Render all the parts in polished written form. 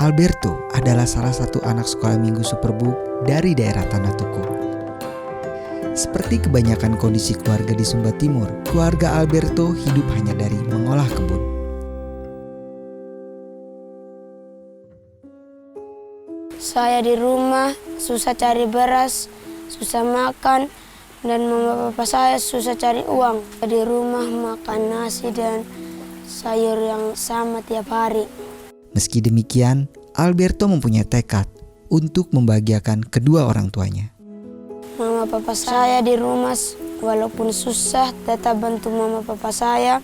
Alberto adalah salah satu anak sekolah minggu Superbook dari daerah Tanah Tuku. Seperti kebanyakan kondisi keluarga di Sumba Timur, keluarga Alberto hidup hanya dari mengolah kebun. Saya di rumah susah cari beras, susah makan, dan mama papa saya susah cari uang. Di rumah makan nasi dan sayur yang sama tiap hari. Meski demikian, Alberto mempunyai tekad untuk membahagiakan kedua orang tuanya. Mama papa saya di rumah walaupun susah tetap bantu mama papa saya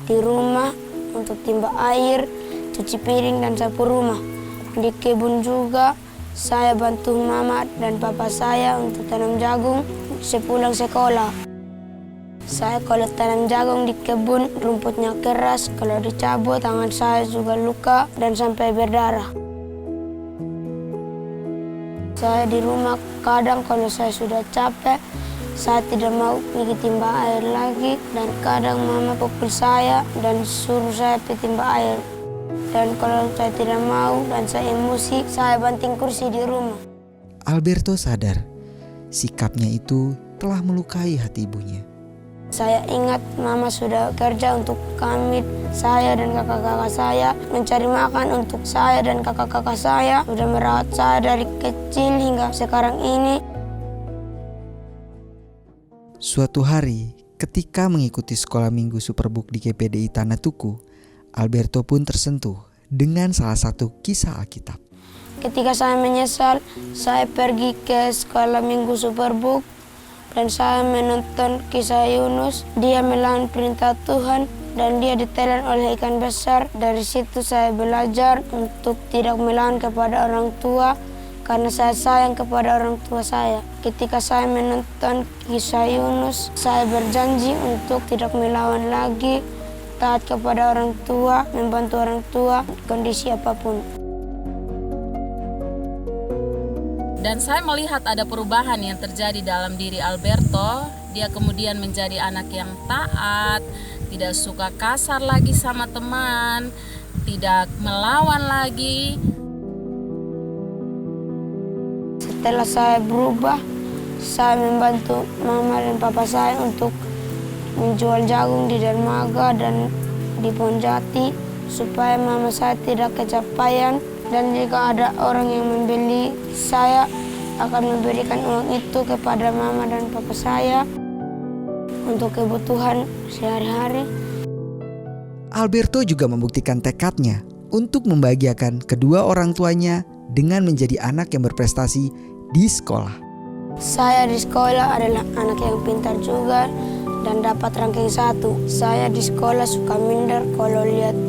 di rumah untuk timba air, cuci piring dan sapu rumah. Di kebun juga saya bantu mama dan papa saya untuk tanam jagung sepulang sekolah. Saya kalau tanam jagung di kebun rumputnya keras, kalau dicabut tangan saya juga luka dan sampai berdarah. Saya di rumah kadang kalau saya sudah capek, saya tidak mau pergi timba air lagi dan kadang mama pukul saya dan suruh saya pergi timba air. Dan kalau saya tidak mau dan saya emosi, saya banting kursi di rumah. Alberto sadar sikapnya itu telah melukai hati ibunya. Saya ingat mama sudah kerja untuk kami, saya dan kakak-kakak saya, mencari makan untuk saya dan kakak-kakak saya, sudah merawat saya dari kecil hingga sekarang ini. Suatu hari, ketika mengikuti sekolah minggu Superbook di GPDI Tanah Tuku, Alberto pun tersentuh dengan salah satu kisah Alkitab. Ketika saya menyesal, saya pergi ke sekolah minggu Superbook dan saya menonton kisah Yunus. Dia melawan perintah Tuhan dan dia ditelan oleh ikan besar. Dari situ saya belajar untuk tidak melawan kepada orang tua karena saya sayang kepada orang tua saya. Ketika saya menonton kisah Yunus, saya berjanji untuk tidak melawan lagi, taat kepada orang tua, membantu orang tua, kondisi apapun. Dan saya melihat ada perubahan yang terjadi dalam diri Alberto. Dia kemudian menjadi anak yang taat, tidak suka kasar lagi sama teman, tidak melawan lagi. Setelah saya berubah, saya membantu mama dan papa saya untuk menjual jagung di dermaga dan di Ponjati supaya mama saya tidak kecapean. Dan jika ada orang yang membeli, saya akan memberikan uang itu kepada mama dan papa saya untuk kebutuhan sehari-hari. Alberto juga membuktikan tekadnya untuk membahagiakan kedua orang tuanya dengan menjadi anak yang berprestasi di sekolah. Saya di sekolah adalah anak yang pintar juga dan dapat ranking 1. Saya di sekolah suka minder kalau lihat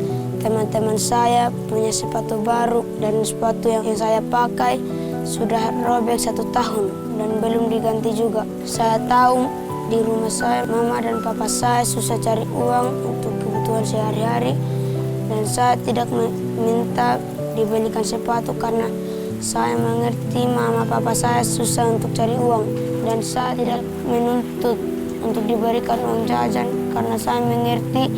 teman-teman saya punya sepatu baru dan sepatu yang saya pakai sudah robek 1 tahun dan belum diganti juga. Saya tahu di rumah saya mama dan papa saya susah cari uang untuk kebutuhan sehari-hari dan saya tidak minta dibelikan sepatu karena saya mengerti mama papa saya susah untuk cari uang dan saya tidak menuntut untuk diberikan uang jajan karena saya mengerti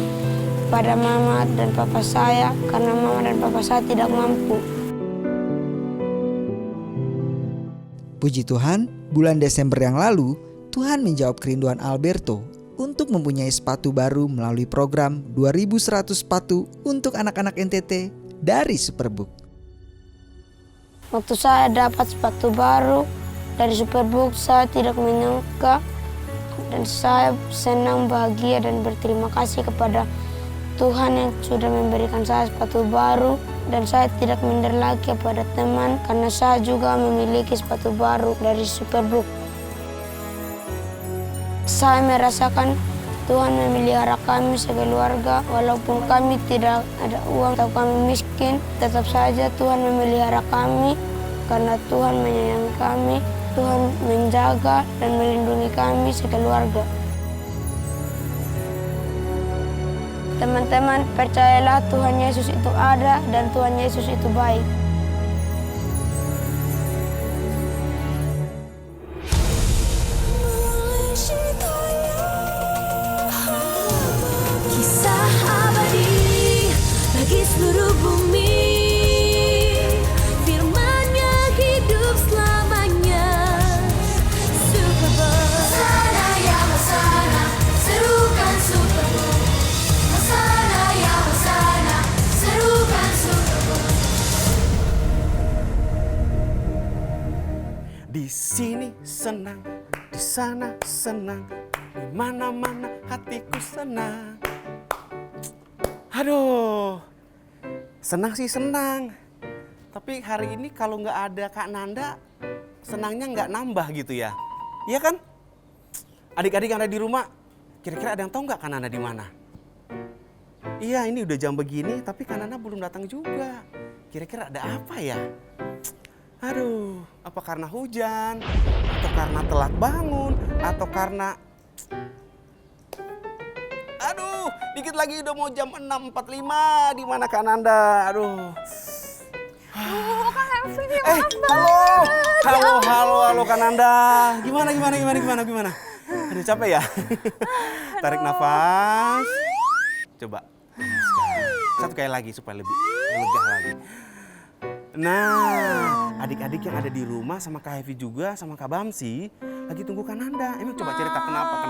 pada mama dan papa saya karena mama dan papa saya tidak mampu. Puji Tuhan, bulan Desember yang lalu, Tuhan menjawab kerinduan Alberto untuk mempunyai sepatu baru melalui program 2100 sepatu untuk anak-anak NTT dari Superbook. Waktu saya dapat sepatu baru dari Superbook, saya tidak menyangka dan saya senang, bahagia dan berterima kasih kepada Tuhan yang sudah memberikan saya sepatu baru dan saya tidak minder lagi kepada teman karena saya juga memiliki sepatu baru dari Superbook. Saya merasakan Tuhan memelihara kami sekeluarga walaupun kami tidak ada uang atau kami miskin, tetap saja Tuhan memelihara kami karena Tuhan menyayangi kami, Tuhan menjaga dan melindungi kami sekeluarga. Teman-teman, percayalah Tuhan Yesus itu ada dan Tuhan Yesus itu baik. Kisah abadi bagi seluruh bumi. Di sini senang, di sana senang, di mana-mana hatiku senang. Aduh, senang sih senang. Tapi hari ini kalau nggak ada Kak Nanda, senangnya nggak nambah gitu ya. Iya kan? Adik-adik yang ada di rumah, kira-kira ada yang tahu nggak Kak Nanda di mana? Iya, ini udah jam begini, tapi Kak Nanda belum datang juga. Kira-kira ada apa ya? Aduh, apa karena hujan? Atau karena telat bangun? Atau karena... Aduh, dikit lagi udah mau jam 6.45. Di mana Kak Nanda? Aduh. Kak Helvi, Halo Kak Nanda. Gimana? Aduh, capek ya? Tarik nafas. Coba. Satu kali lagi supaya lebih lega lagi. Nah, adik-adik yang ada di rumah sama Kak Hevi juga sama Kak Bamsi lagi tunggu Kak Nanda. Emang coba cerita kenapa?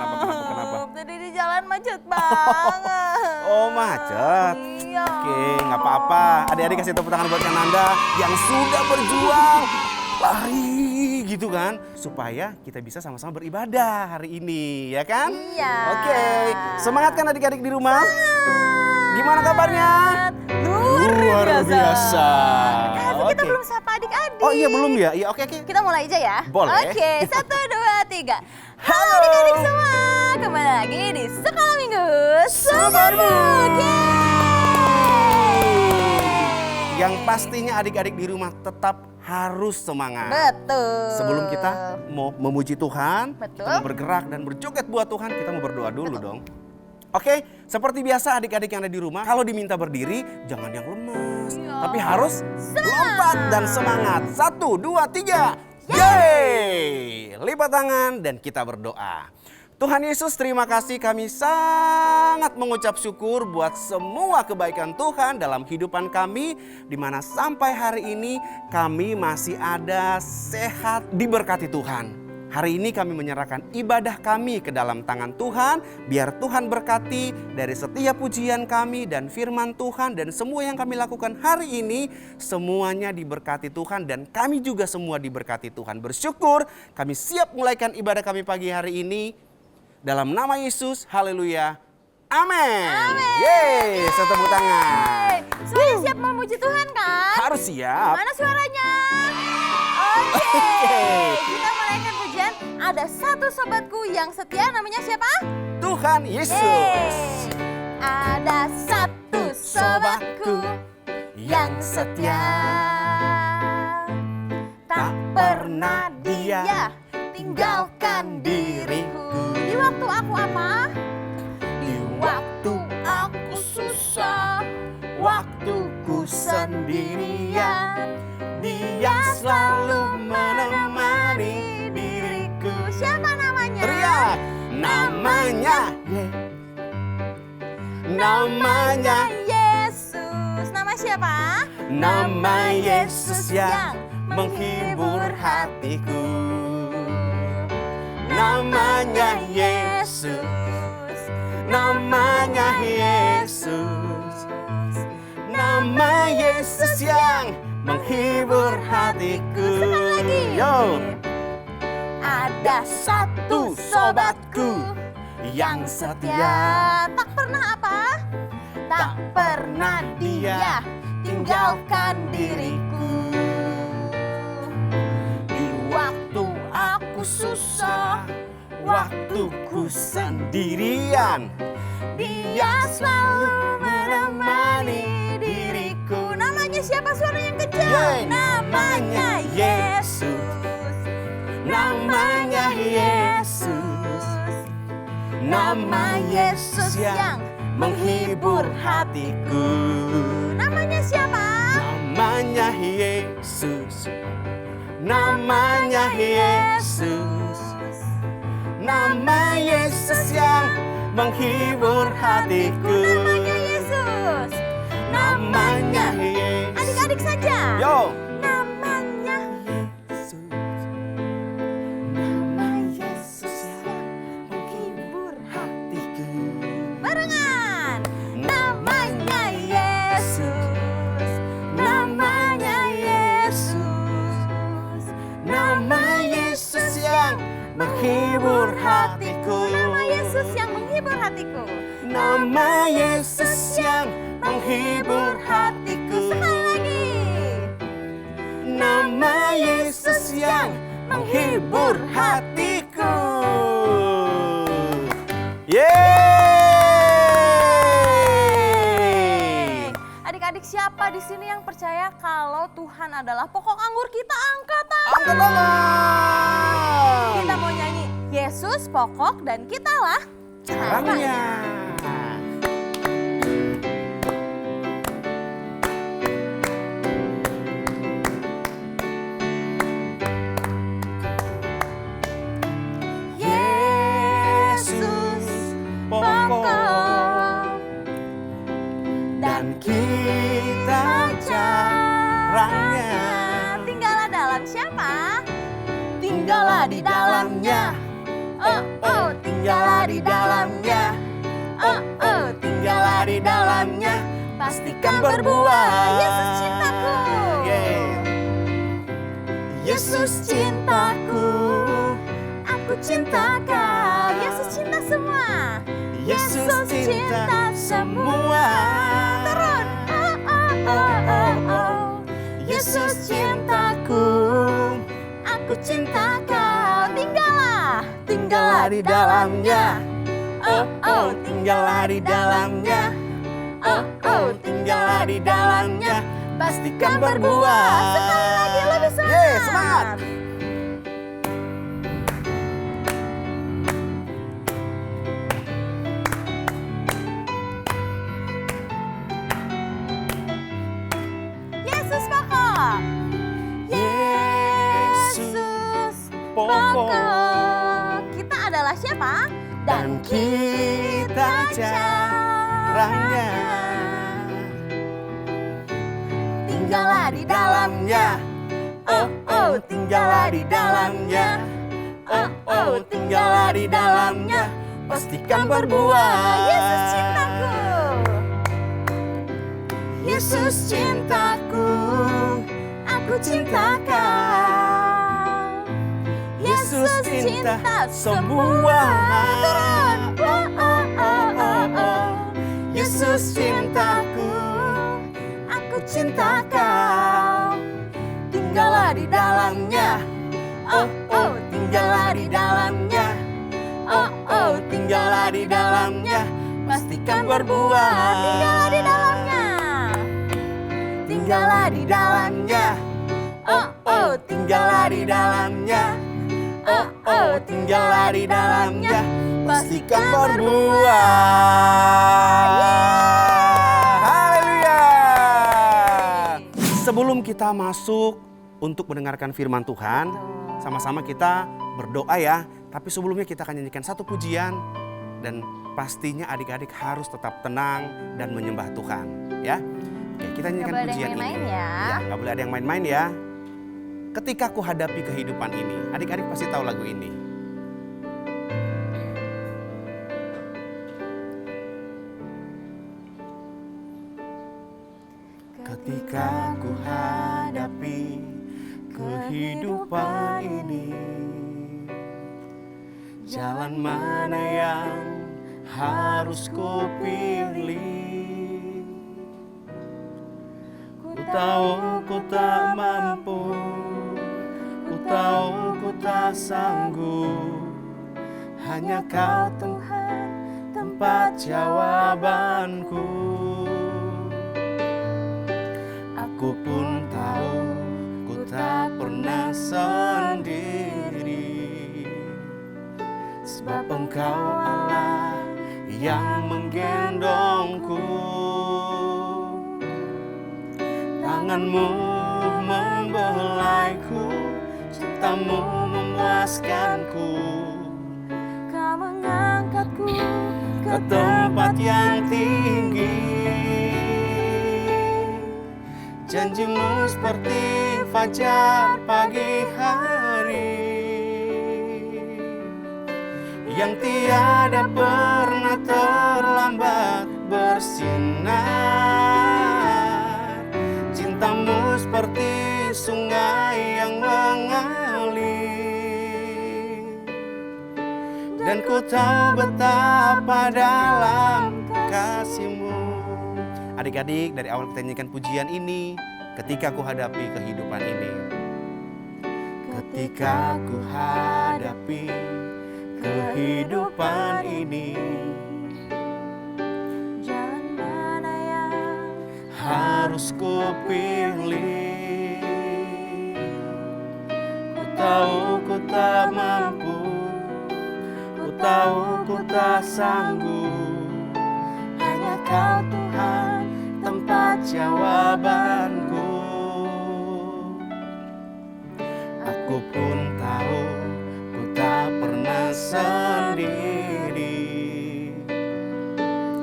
Tadi di jalan macet banget. Oh, macet. Iya. Oke, nggak apa-apa. Adik-adik kasih tepuk tangan buat Kak Nanda yang sudah berjuang lari gitu kan, supaya kita bisa sama-sama beribadah hari ini, ya kan? Iya. Oke, semangat kan adik-adik di rumah? Gimana kabarnya? Luar biasa. Tapi kita Oke. belum sapa adik-adik. Oh iya belum ya? Iya oke. Kita mulai aja ya. Boleh. Oke, 1, 2, 3. Halo adik-adik semua. Kembali lagi di Sekolah Minggu Sebarmu. Yang pastinya adik-adik di rumah tetap harus semangat. Betul. Sebelum kita mau memuji Tuhan, Betul. kita mau bergerak dan berjoget buat Tuhan, kita mau berdoa dulu dong. Oke, seperti biasa adik-adik yang ada di rumah, kalau diminta berdiri, jangan yang lemes. Tapi harus lompat dan semangat. 1, 2, 3. Yeay! Lipat tangan dan kita berdoa. Tuhan Yesus, terima kasih, kami sangat mengucap syukur buat semua kebaikan Tuhan dalam kehidupan kami, di mana sampai hari ini kami masih ada sehat, diberkati Tuhan. Hari ini kami menyerahkan ibadah kami ke dalam tangan Tuhan, biar Tuhan berkati dari setiap pujian kami dan firman Tuhan, dan semua yang kami lakukan hari ini semuanya diberkati Tuhan, dan kami juga semua diberkati Tuhan. Bersyukur kami siap mulaikan ibadah kami pagi hari ini dalam nama Yesus. Haleluya. Amin. Yeay, tepuk tangan. Semuanya siap memuji Tuhan kan? Harus siap. Mana suaranya? Oke, kita menaikkan pujian. Ada satu sobatku yang setia, namanya siapa? Tuhan Yesus. Yeay. Ada satu sobatku yang setia, tak pernah dia tinggalkan diriku. Di waktu aku apa? Di waktu aku susah, waktuku sendirian, dia selalu menemani diriku. Siapa namanya? Teriak. Namanya Yesus. Nama siapa? Nama Yesus yang menghibur hatiku. Namanya Yesus. Namanya Yesus. Nama Yesus yang menghibur hatiku. Sekali lagi. Yo. Ada satu sobatku yang setia, tak pernah apa? Tak pernah dia tinggalkan diriku. Di waktu aku susah, Waktuku sendirian, dia selalu menemani diriku. Namanya siapa? Suara yang kencang. Yeay. Namanya Yesus. Namanya Yesus. Nama Yesus yang menghibur hatiku. Namanya siapa? Namanya Yesus. Namanya Yesus. Nama Yesus yang menghibur hatiku. Namanya Yesus. Namanya Yesus. Adik-adik saja. Yo. Namanya Yesus. Nama Yesus yang menghibur hatiku. barengan. Namanya Yesus. Namanya Yesus. Nama Yesus hatiku. Nama Yesus yang menghibur hatiku. Sekali lagi. Nama Yesus yang menghibur hatiku. Yeay! Adik-adik, siapa di sini yang percaya kalau Tuhan adalah pokok anggur kita? Angkat tangan. Angkat tangan. Kita mau nyanyi Yesus pokok dan kitalah Caranya. Yesus pokok Dan kita caranya. Tinggallah dalam siapa? Tinggallah di dalamnya. Oh, oh, tinggallah di dalamnya. Oh, oh, tinggallah di dalamnya. Pastikan berbuah. Yesus cintaku. Yesus cintaku. Aku cinta kau. Yesus cinta semua. Yesus cinta semua. Turun. Oh, oh, oh, oh, oh. Yesus cintaku. Aku cinta kau. Tinggallah di dalamnya. Oh, oh, tinggallah di dalamnya. Oh, oh, tinggallah di dalamnya. Pastikan berbuah. Sekali lagi lebih semangat. Semangat. Yesus pokok. Yesus pokok. Kita adalah siapa? Dan kita caranya. Tinggallah di dalamnya. Oh, oh, tinggallah di dalamnya. Oh, oh, tinggallah di dalamnya. Pastikan berbuah. Yesus cintaku. Yesus cintaku. Aku cinta kau. Yesus cinta semua. Turun. Oh, oh, oh, oh, oh. Yesus cintaku. Aku cinta kau. Tinggallah di dalamnya. Oh, oh, tinggallah di dalamnya. Oh, oh, tinggallah di dalamnya. Pastikan berbuah. Tinggallah di dalamnya. Tinggallah di dalamnya. Oh, oh, tinggallah di dalamnya. Oh, oh, tinggallah di dalamnya. Pastikan berbuah. Haleluya. Sebelum kita masuk untuk mendengarkan firman Tuhan, sama-sama kita berdoa ya. Tapi sebelumnya kita akan nyanyikan satu pujian dan pastinya adik-adik harus tetap tenang dan menyembah Tuhan, ya. Oke, kita nyanyikan Nggak boleh ada pujian yang main-main ini. ya. Nggak boleh ada yang main-main ya. Ketika ku hadapi kehidupan ini, adik-adik pasti tahu lagu ini. Ketika ku hadapi kehidupan ini, jalan mana yang harus ku pilih? Ku tahu ku tak mampu, ku tahu ku tak sanggup. Hanya Kau Tuhan tempat jawabanku. Aku pun tahu ku tak pernah sendiri, sebab Engkau Allah yang menggendongku. Tanganmu membelaiku, cintamu memuaskanku. Kau mengangkatku Ke tempat yang tinggi, janjimu seperti fajar pagi hari, yang tiada pernah terlambat bersinar. Cintamu seperti sungai yang mengalir, dan ku ku tahu betapa dalam kasih-Mu. Adik-adik, dari awal kita nyanyikan pujian ini, ketika ku hadapi kehidupan ini. Ketika ku hadapi kehidupan ini, jalan mana yang harus ku pilih. Ku tahu ku tak mampu, ku tahu ku tak sanggup. Hanya Kau Tuhan tempat jawabanku. Aku pun tahu ku tak pernah sendiri,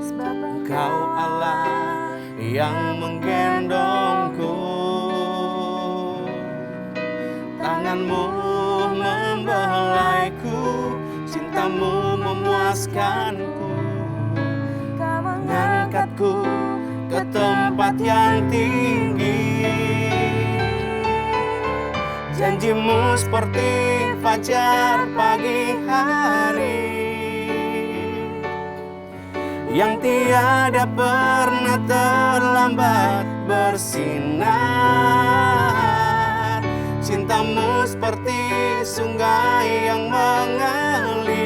sebab Engkau Allah yang menggendongku. Tangan-Mu membelaiku, cinta-Mu memuaskanku, Kau mengangkatku ke tempat yang tinggi. Janji-Mu seperti fajar pagi hari, yang tiada pernah terlambat bersinar. Cinta-Mu seperti sungai yang mengalir,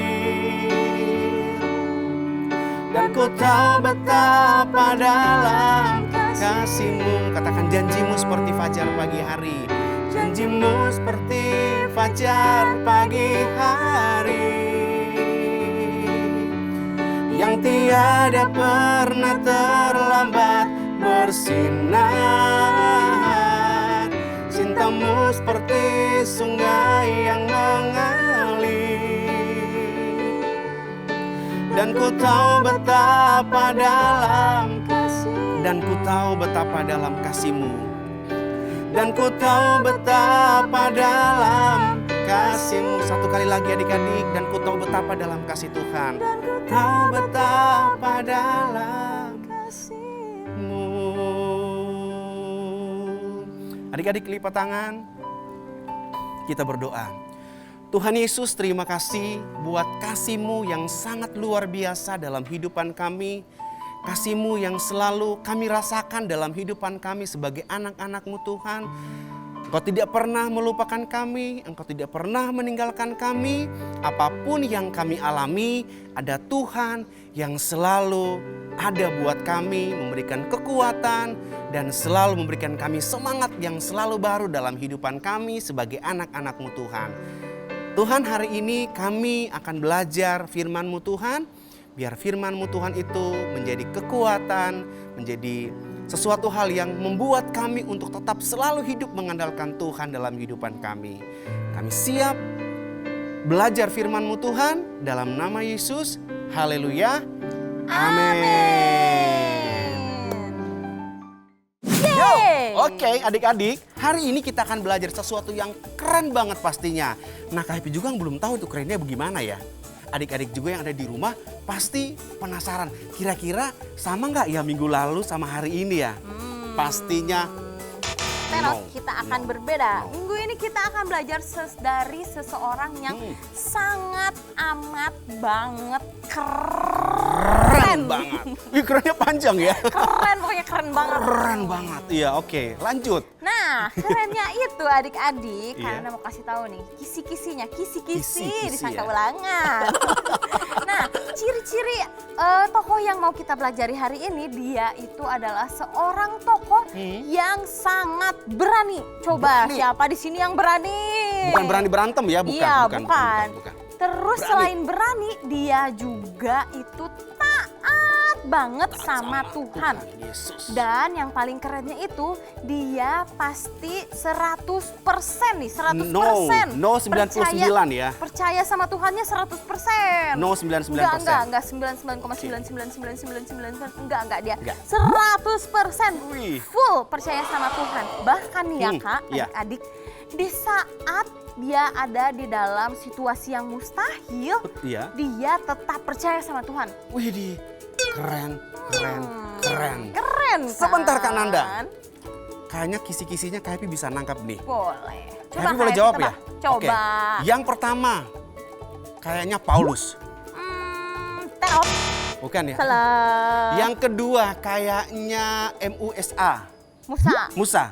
dan ku tahu betapa dalam kasih-Mu. Katakan, janji-Mu seperti fajar pagi hari. Janji-Mu seperti fajar pagi hari, yang tiada pernah terlambat bersinar. Cinta-Mu seperti sungai yang mengalir, dan ku tahu betapa dalam kasih, dan ku tahu betapa dalam kasih-Mu, dan ku tahu betapa dalam kasih-Mu. Satu kali lagi adik-adik, dan ku tahu betapa dalam kasih Tuhan. Tahu betapa dalam kasih-Mu. Adik-adik lipat tangan, kita berdoa. Tuhan Yesus, terima kasih buat kasih-Mu yang sangat luar biasa dalam kehidupan kami. Kasih-Mu yang selalu kami rasakan dalam kehidupan kami sebagai anak-anak-Mu Tuhan. Engkau tidak pernah melupakan kami, Engkau tidak pernah meninggalkan kami. Apapun yang kami alami, ada Tuhan yang selalu ada buat kami, memberikan kekuatan dan selalu memberikan kami semangat yang selalu baru dalam kehidupan kami sebagai anak-anak-Mu Tuhan. Tuhan, hari ini kami akan belajar firman-Mu Tuhan. Biar firman-Mu Tuhan itu menjadi kekuatan, menjadi sesuatu hal yang membuat kami untuk tetap selalu hidup mengandalkan Tuhan dalam kehidupan kami. Kami siap belajar firman-Mu Tuhan dalam nama Yesus. Haleluya. Amin. Oke, adik-adik, hari ini kita akan belajar sesuatu yang keren banget pastinya. Nah, Kak Happy juga belum tahu itu kerennya bagaimana ya. Adik-adik juga yang ada di rumah pasti penasaran, kira-kira sama nggak ya minggu lalu sama hari ini ya? Pastinya Terus kita akan berbeda. Minggu ini kita akan belajar dari seseorang yang sangat amat banget keren banget. Wih, kerennya panjang ya. Keren, pokoknya keren banget. Keren banget. Iya, oke. Lanjut. Nah, kerennya itu adik-adik, Iya. karena mau kasih tahu nih, kisi-kisinya, kisi-kisi Kisi-kisi disangka ya. ulangan. Nah, ciri-ciri tokoh yang mau kita pelajari hari ini, dia itu adalah seorang tokoh yang sangat berani. Coba Berani. siapa di sini yang berani? Bukan berani berantem ya, bukan. Iya, bukan. Terus Berani. selain berani, dia juga itu taat banget sama Tuhan. Yesus. Dan yang paling kerennya itu dia pasti 100% nih, 100%. No 99 ya. Percaya sama Tuhannya 100%. No 99%. Enggak 99,99999 enggak dia. Enggak. 100% Wih. full percaya sama Tuhan. Bahkan nih ya Kak, iya. adik-adik, di saat dia ada di dalam situasi yang mustahil, Iya. dia tetap percaya sama Tuhan. Wih, keren. Keren kan? Sebentar Kak Nanda. Kayaknya kisi-kisinya Kak Happy bisa nangkap nih. Boleh. Kak Happy boleh jawab ya? Coba. Oke. Yang pertama, kayaknya Paulus. Bukan ya? Salah. Yang kedua kayaknya Musa. Musa.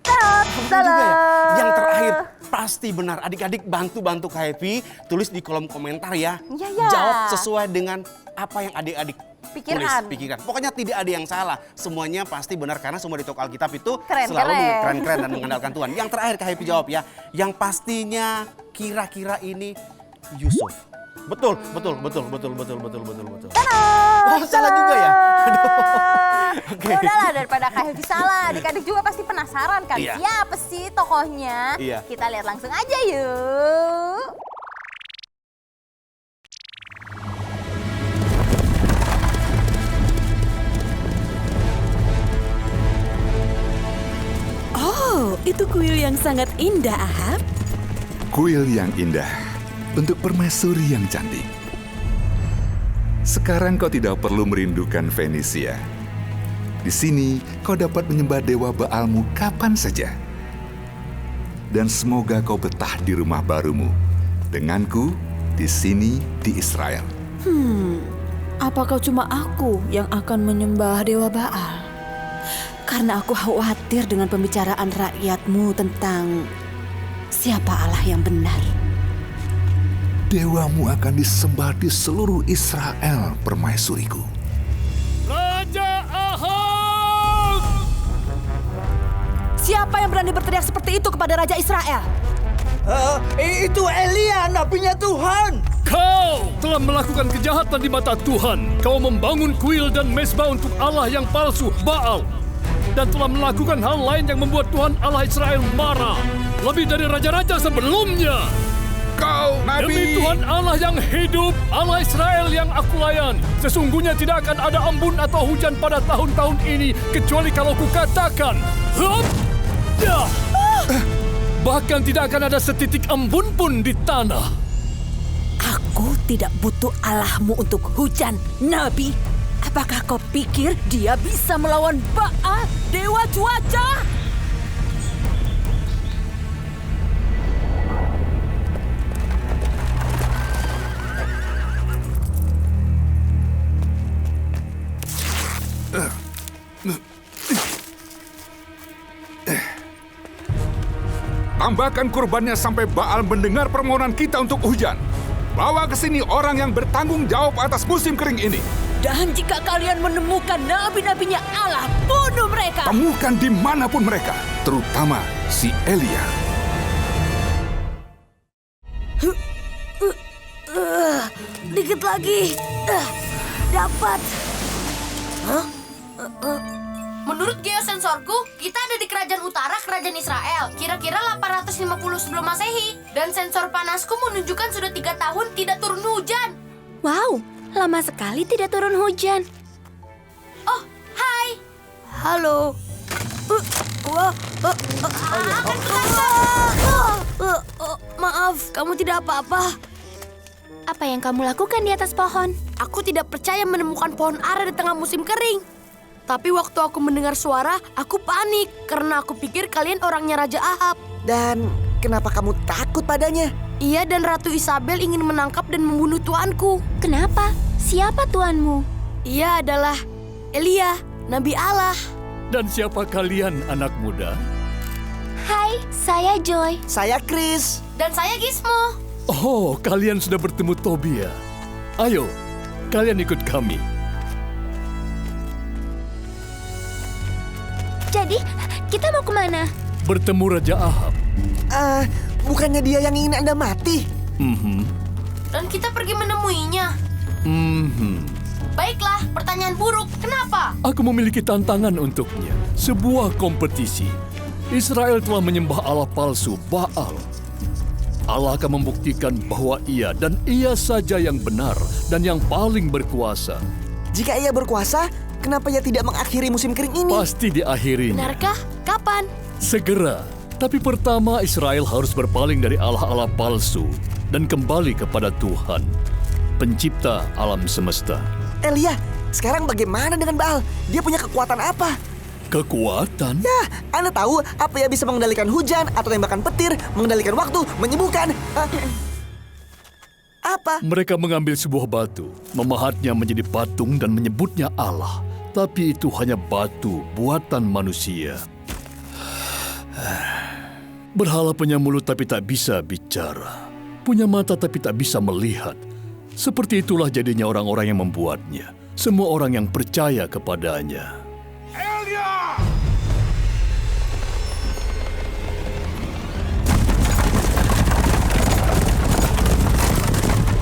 Betul juga ya? Salah. Yang terakhir pasti benar. Adik-adik bantu Kak Happy, tulis di kolom komentar ya. Iya. Jawab sesuai dengan apa yang adik-adik Pikirkan. pikirkan. Pokoknya tidak ada yang salah. Semuanya pasti benar karena semua di toko Alkitab itu Keren. keren-keren dan mengandalkan Tuhan. Yang terakhir Kak Happy jawab ya. Yang pastinya kira-kira ini Yusuf. Betul. Oh, salah juga ya? Aduh. Oke. Ya udahlah, daripada Kak Happy salah, adik-adik juga pasti penasaran kan Iya. siapa sih tokohnya? Iya. Kita lihat langsung aja yuk. Oh, itu kuil yang sangat indah, Ahab. Kuil yang indah untuk permaisuri yang cantik. Sekarang kau tidak perlu merindukan Fenisia. Di sini kau dapat menyembah dewa Baalmu kapan saja. Dan semoga kau betah di rumah barumu denganku di sini di Israel. Apakah cuma aku yang akan menyembah dewa Baal? Karena aku khawatir dengan pembicaraan rakyatmu tentang siapa Allah yang benar. Dewamu akan disembah di seluruh Israel, permaisuriku. Raja Ahab! Siapa yang berani berteriak seperti itu kepada Raja Israel? Itu Elia, nabinya Tuhan. Kau telah melakukan kejahatan di mata Tuhan. Kau membangun kuil dan mezbah untuk Allah yang palsu, Baal. Dan telah melakukan hal lain yang membuat Tuhan Allah Israel marah. Lebih dari raja-raja sebelumnya. Kau, Demi Nabi! Tuhan Allah yang hidup, Allah Israel yang aku layani, sesungguhnya tidak akan ada embun atau hujan pada tahun-tahun ini, kecuali kalau kukatakan, hup, dah. Bahkan tidak akan ada setitik embun pun di tanah. Aku tidak butuh Allahmu untuk hujan, Nabi. Apakah kau pikir dia bisa melawan Baal, dewa cuaca? Tambahkan kurbannya sampai Baal mendengar permohonan kita untuk hujan. Bawa ke sini orang yang bertanggung jawab atas musim kering ini. Dan jika kalian menemukan nabi-nabinya Allah, bunuh mereka. Temukan dimanapun mereka, terutama si Elia. Dikit lagi. Dapat. Menurut geosensorku, kita ada di kerajaan utara kerajaan Israel. Kira-kira 850 sebelum Masehi. Dan sensor panasku menunjukkan sudah 3 tahun tidak turun hujan. Wow, lama sekali tidak turun hujan. Oh, hai. Halo. Maaf, kamu tidak apa-apa. Apa yang kamu lakukan di atas pohon? Aku tidak percaya menemukan pohon ara di tengah musim kering. Tapi waktu aku mendengar suara, aku panik karena aku pikir kalian orangnya Raja Ahab. Dan kenapa kamu takut padanya? Ia dan Ratu Isabel ingin menangkap dan membunuh tuanku. Kenapa? Siapa tuanmu? Ia adalah Elia, Nabi Allah. Dan siapa kalian anak muda? Hai, saya Joy. Saya Chris. Dan saya Gizmo. Oh, kalian sudah bertemu Tobia. Ayo, kalian ikut kami. Jadi, kita mau kemana? Bertemu Raja Ahab. Bukannya dia yang ingin Anda mati? Dan kita pergi menemuinya. Baiklah, pertanyaan buruk. Kenapa? Aku memiliki tantangan untuknya. Sebuah kompetisi. Israel telah menyembah Allah palsu, Baal. Allah akan membuktikan bahwa ia dan ia saja yang benar dan yang paling berkuasa. Jika ia berkuasa, kenapa ia tidak mengakhiri musim kering ini? Pasti diakhirinya. Benarkah? Kapan? Segera. Tapi pertama Israel harus berpaling dari Allah-Allah palsu dan kembali kepada Tuhan, pencipta alam semesta. Elia, sekarang bagaimana dengan Baal? Dia punya kekuatan apa? Kekuatan? Ya, Anda tahu apa ia bisa mengendalikan hujan atau tembakan petir, mengendalikan waktu, menyembuhkan. Apa? Mereka mengambil sebuah batu, memahatnya menjadi patung dan menyebutnya Allah. Tapi itu hanya batu buatan manusia. Berhala punya mulut tapi tak bisa bicara. Punya mata tapi tak bisa melihat. Seperti itulah jadinya orang-orang yang membuatnya. Semua orang yang percaya kepadanya.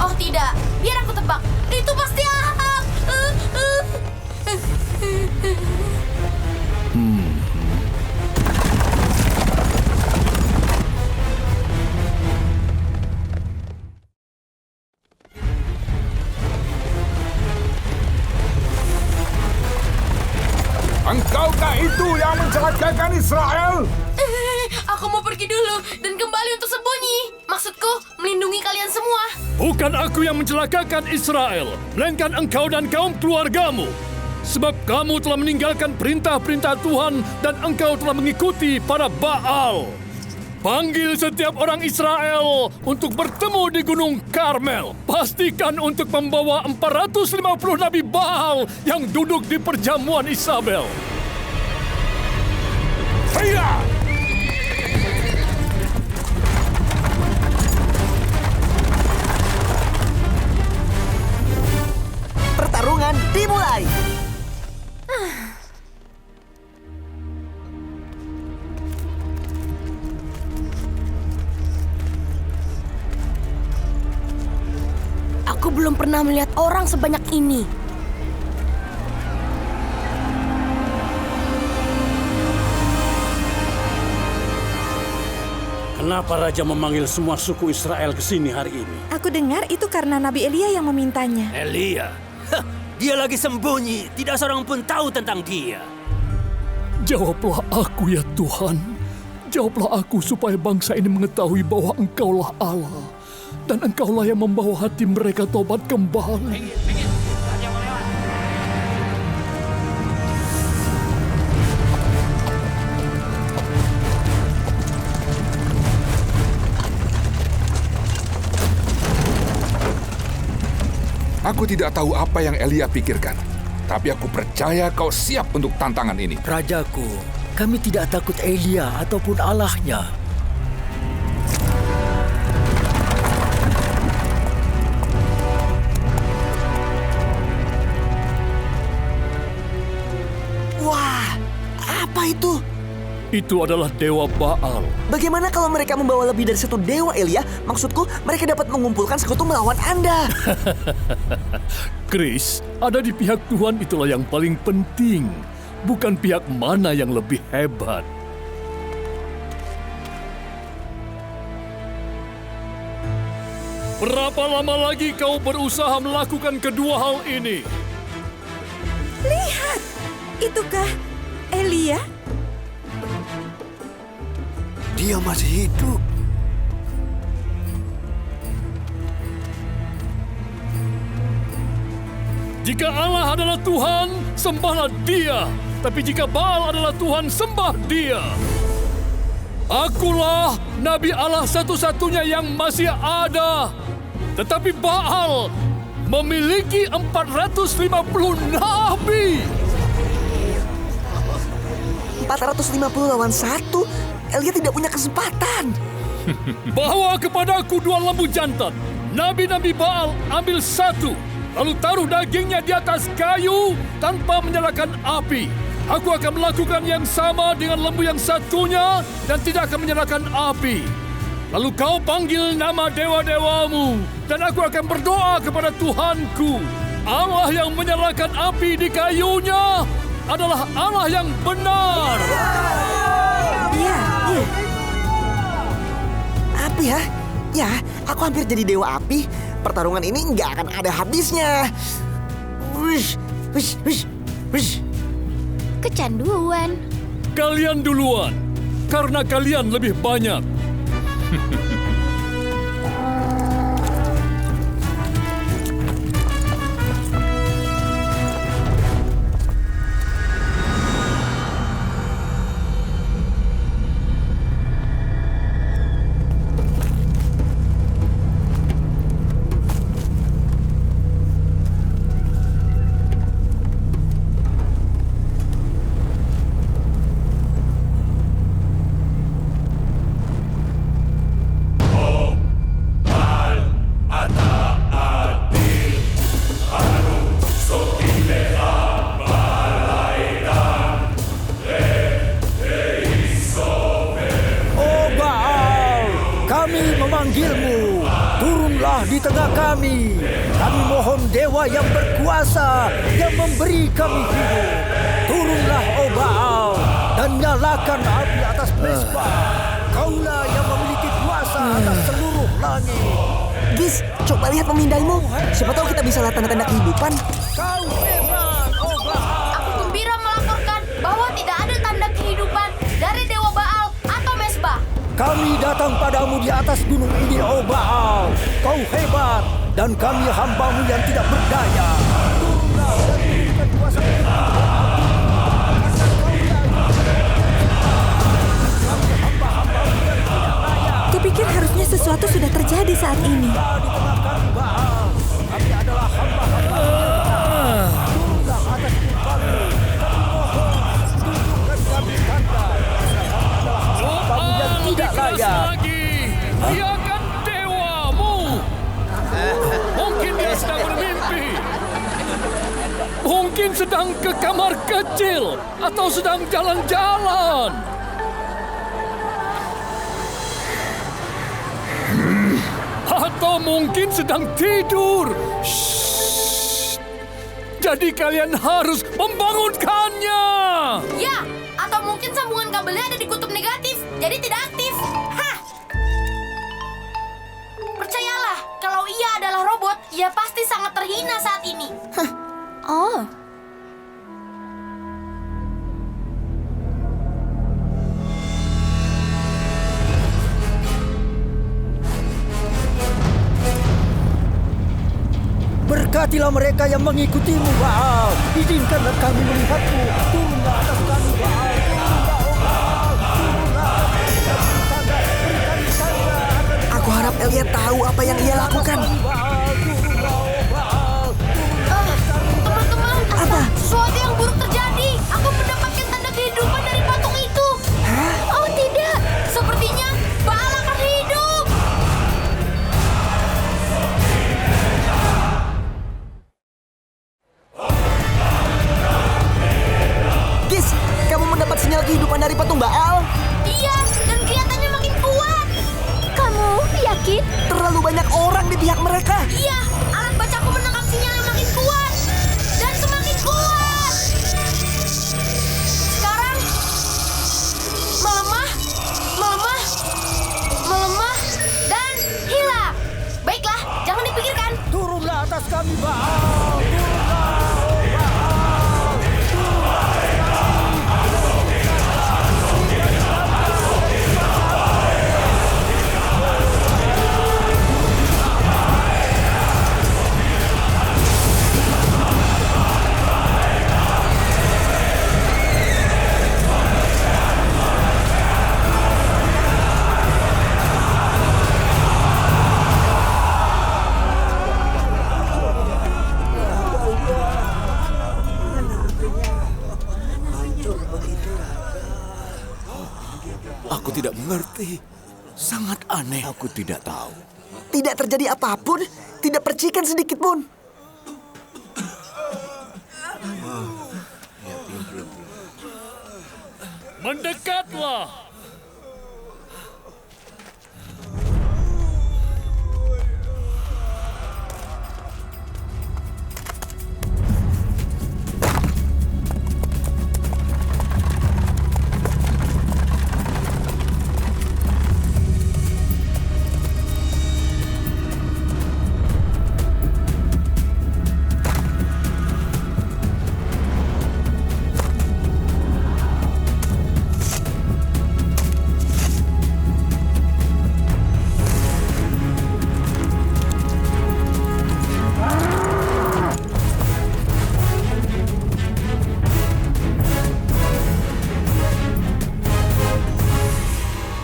Oh tidak, biar aku tebak. Itu pasti Ahab. Engkaukah itu yang mencelakakan Israel? Aku mau pergi dulu dan kembali untuk sembunyi. Maksudku, melindungi kalian semua. Bukan aku yang mencelakakan Israel, melainkan engkau dan kaum keluargamu. Sebab kamu telah meninggalkan perintah-perintah Tuhan dan engkau telah mengikuti para Baal. Panggil setiap orang Israel untuk bertemu di Gunung Karmel. Pastikan untuk membawa 450 Nabi Baal yang duduk di perjamuan Isabel. Iya! Pertarungan dimulai. Aku belum pernah melihat orang sebanyak ini. Kenapa Raja memanggil semua suku Israel ke sini hari ini? Aku dengar itu karena Nabi Elia yang memintanya. Elia? Dia lagi sembunyi. Tidak seorang pun tahu tentang dia. Jawablah aku ya Tuhan. Jawablah aku supaya bangsa ini mengetahui bahwa Engkaulah Allah. Dan Engkaulah yang membawa hati mereka tobat kembali. Aku tidak tahu apa yang Elia pikirkan. Tapi aku percaya kau siap untuk tantangan ini. Rajaku, kami tidak takut Elia ataupun Allahnya. Wah, apa itu? Itu adalah Dewa Baal. Bagaimana kalau mereka membawa lebih dari satu dewa, Elia? Maksudku, mereka dapat mengumpulkan sekutu melawan Anda. Chris, ada di pihak Tuhan itulah yang paling penting. Bukan pihak mana yang lebih hebat. Berapa lama lagi kau berusaha melakukan kedua hal ini? Lihat, itukah Elia? Dia masih hidup. Jika Allah adalah Tuhan, sembahlah Dia. Tapi jika Baal adalah Tuhan, sembah Dia. Akulah Nabi Allah satu-satunya yang masih ada. Tetapi Baal memiliki 450 nabi. 450 lawan 1? Elia tidak punya kesempatan. Bawa kepadaku 2 lembu jantan. Nabi-nabi Baal ambil 1. Lalu taruh dagingnya di atas kayu tanpa menyalakan api. Aku akan melakukan yang sama dengan lembu yang satunya dan tidak akan menyalakan api. Lalu kau panggil nama dewa-dewamu dan aku akan berdoa kepada Tuhanku. Allah yang menyalakan api di kayunya adalah Allah yang benar. Iya. Api ya? Ya, aku hampir jadi dewa api. Pertarungan ini nggak akan ada habisnya. Wush, wush, wush, wush. Kecanduan. Kalian duluan, karena kalian lebih banyak. memanggilmu. Turunlah di tengah kami. Kami mohon dewa yang berkuasa yang memberi kami hidup. Turunlah, oh Baal, dan nyalakan api atas Mesbah. Kaulah yang memiliki kuasa atas seluruh langit. Gis, coba lihat pemindaimu. Siapa tahu kita bisa lihat tanda-tanda kehidupan. Kau hebat, oh Baal. Aku gembira melaporkan bahwa tidak ada tanda kehidupan dari Dewa Baal atau Mesbah. Kami datang padamu di atas gunung ini, oh Baal. Kau hebat, dan kami hambamu yang tidak berdaya. Turunlah dan berikan kuasa Kupikir harusnya sesuatu sudah terjadi saat ini. Kami adalah hamba-hamba. Turunlah atas kami. Kami mohon, tunjukkan kami tanda. Kami yang tidak layak. Lagi. Dia kan dewamu. Mungkin dia sedang bermimpi. Mungkin sedang ke kamar kecil atau sedang jalan-jalan. Atau mungkin sedang tidur. Shh. Jadi kalian harus membangunkannya. Ya, atau mungkin sambungan kabelnya ada di kutub negatif, jadi tidak aktif. Hah! Percayalah, kalau ia adalah robot, ia pasti sangat terhina saat ini. Oh, Berkatilah mereka yang mengikutimu, Baal. Izinkanlah kami melihatmu. Turunlah atas kami, Baal. Turunlah, oh Baal. Turunlah. Berikan tanda. Berikan tanda. Aku harap Elia tahu apa yang ia lakukan. Baal. Turunlah, oh Baal. Teman-teman, Apa? sesuatu yang buruk terjadi. Aku mendapatkan tanda kehidupan dari patung itu. Oh tidak, sepertinya Baal akan hidup. Gis, kamu mendapat sinyal kehidupan dari patung Baal. Iya, dan kelihatannya makin kuat. Kamu yakin? Terlalu banyak orang di pihak mereka. Iya, alat bacaku menangkap sinyal yang makin kuat. Dan semakin kuat. Sekarang, melemah, melemah, melemah, dan hilang. Baiklah, jangan dipikirkan. Turunlah atas kami, Baal. Turunlah, oh Baal. Turunlah atas kami. Aku tidak mengerti. Sangat aneh. Aku tidak tahu. Tidak terjadi apapun, tidak percikan sedikit pun. Mendekatlah.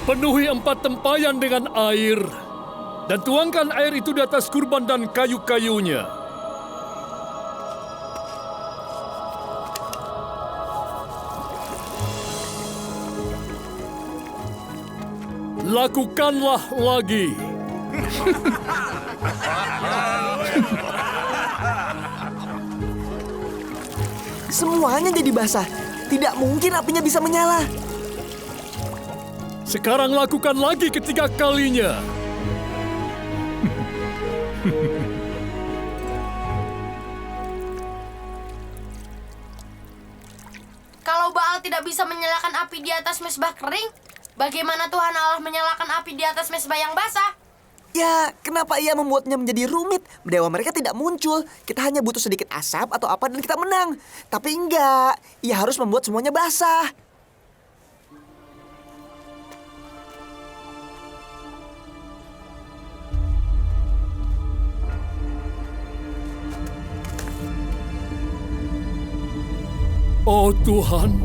Penuhi 4 tempayan dengan air, dan tuangkan air itu di atas kurban dan kayu-kayunya. Lakukanlah lagi. Semuanya jadi basah. Tidak mungkin apinya bisa menyala. Sekarang lakukan lagi ketiga kalinya. Kalau Baal tidak bisa menyalakan api di atas mezbah kering, bagaimana Tuhan Allah menyalakan api di atas mezbah yang basah? Ya, kenapa ia membuatnya menjadi rumit? Dewa mereka tidak muncul. Kita hanya butuh sedikit asap atau apa dan kita menang. Tapi enggak, ia harus membuat semuanya basah. Oh Tuhan,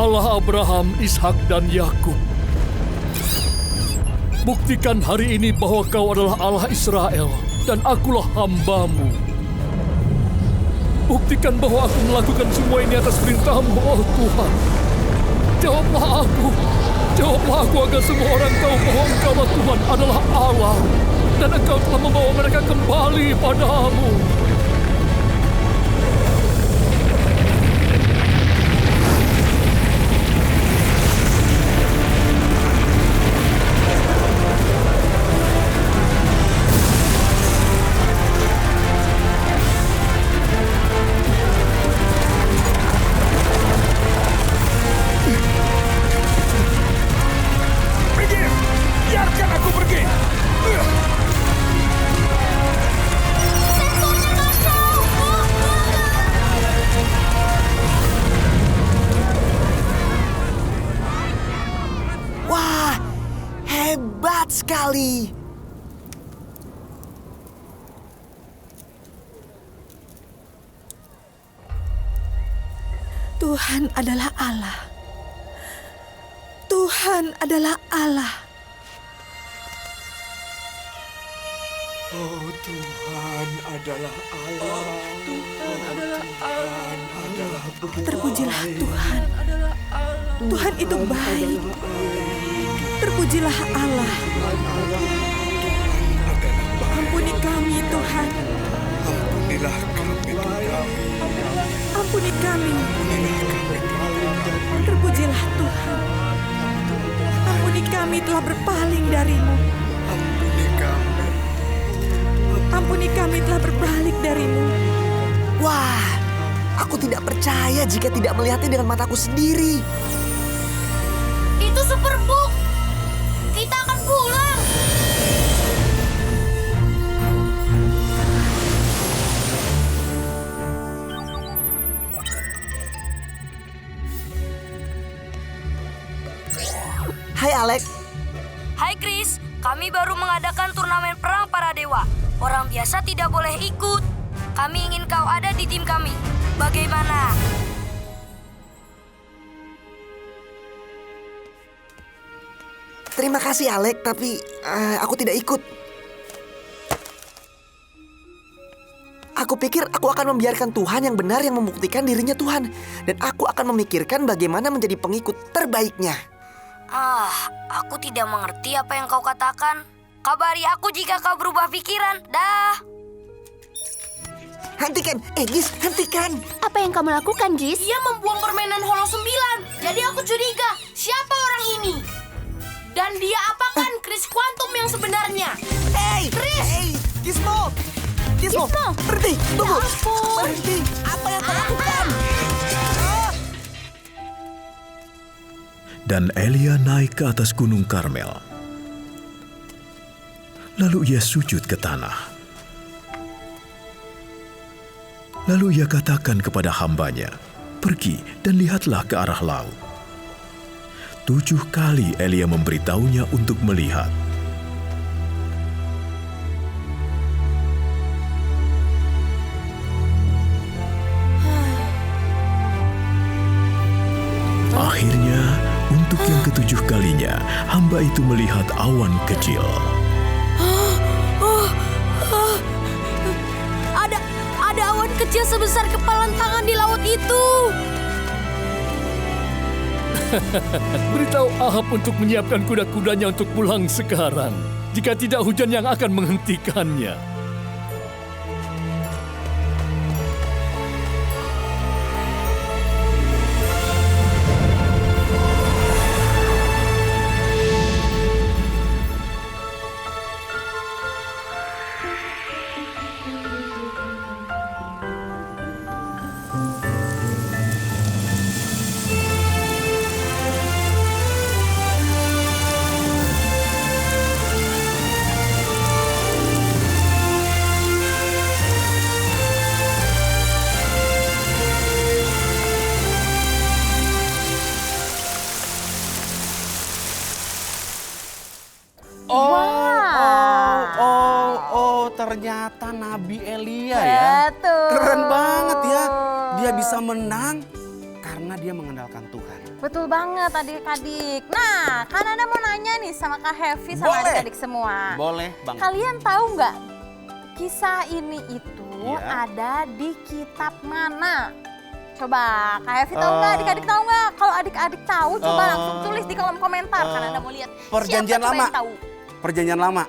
Allah Abraham, Ishak dan Yakub, buktikan hari ini bahwa Kau adalah Allah Israel dan akulah hamba-Mu. Buktikan bahwa aku melakukan semua ini atas perintah-Mu, oh Tuhan. Jawablah aku agar semua orang tahu bahwa Engkaulah Tuhan adalah Allah dan Engkau telah membawa mereka kembali padamu. Hebat sekali. Tuhan adalah Allah. Tuhan adalah Allah. Oh, Tuhan adalah Allah. Tuhan adalah Allah. Terpujilah Tuhan. Tuhan itu baik. Terpujilah Allah. Ampuni kami, Tuhan. Ampunilah kami, Tuhan. Ampuni kami. Terpujilah Tuhan. Ampuni kami telah berpaling darimu. Ampuni kami. Ampuni kami telah berbalik darimu. Wah, aku tidak percaya jika tidak melihatnya dengan mataku sendiri. Itu Superbook. Kita akan pulang. Hai Alex. Hai Chris, kami baru mengadakan turnamen perang para dewa. Orang biasa tidak boleh ikut. Kami ingin kau ada di tim kami. Bagaimana? Terima kasih Alex, tapi aku tidak ikut. Aku pikir aku akan membiarkan Tuhan yang benar yang membuktikan dirinya Tuhan. Dan aku akan memikirkan bagaimana menjadi pengikut terbaiknya. Aku tidak mengerti apa yang kau katakan. Kabari aku jika kau berubah pikiran. Dah. Hentikan, Gis, hentikan. Apa yang kamu lakukan, Gis? Dia membuang permainan Holo 9. Jadi aku curiga, siapa orang ini? Dan dia apakan Chris Quantum yang sebenarnya? Chris! Gizmo! Berhenti, tunggu. Berhenti, apa yang kau lakukan? Dan Elia naik ke atas gunung Karmel. Lalu ia sujud ke tanah. Lalu ia katakan kepada hambanya, "Pergi dan lihatlah ke arah laut." 7 kali Elia memberitahunya untuk melihat. Akhirnya, untuk yang ke-7 kalinya, hamba itu melihat awan kecil. Ada awan kecil sebesar kepalan tangan di laut itu. Beritahu Ahab untuk menyiapkan kuda-kudanya untuk pulang sekarang. Jika tidak, hujan yang akan menghentikannya. Ternyata Nabi Elia ya. Betul. Keren banget ya. Dia bisa menang karena dia mengandalkan Tuhan. Betul banget adik-adik. Nah, kan Anda mau nanya nih sama Kak Hevi sama Boleh. adik-adik semua. Boleh banget. Kalian tahu nggak kisah ini itu Iya. ada di kitab mana? Coba Kak Hevi tahu nggak? Adik-adik tahu nggak? Kalau adik-adik tahu, coba langsung tulis di kolom komentar karena Anda mau lihat. Perjanjian siapa coba lama. yang tahu. Perjanjian lama.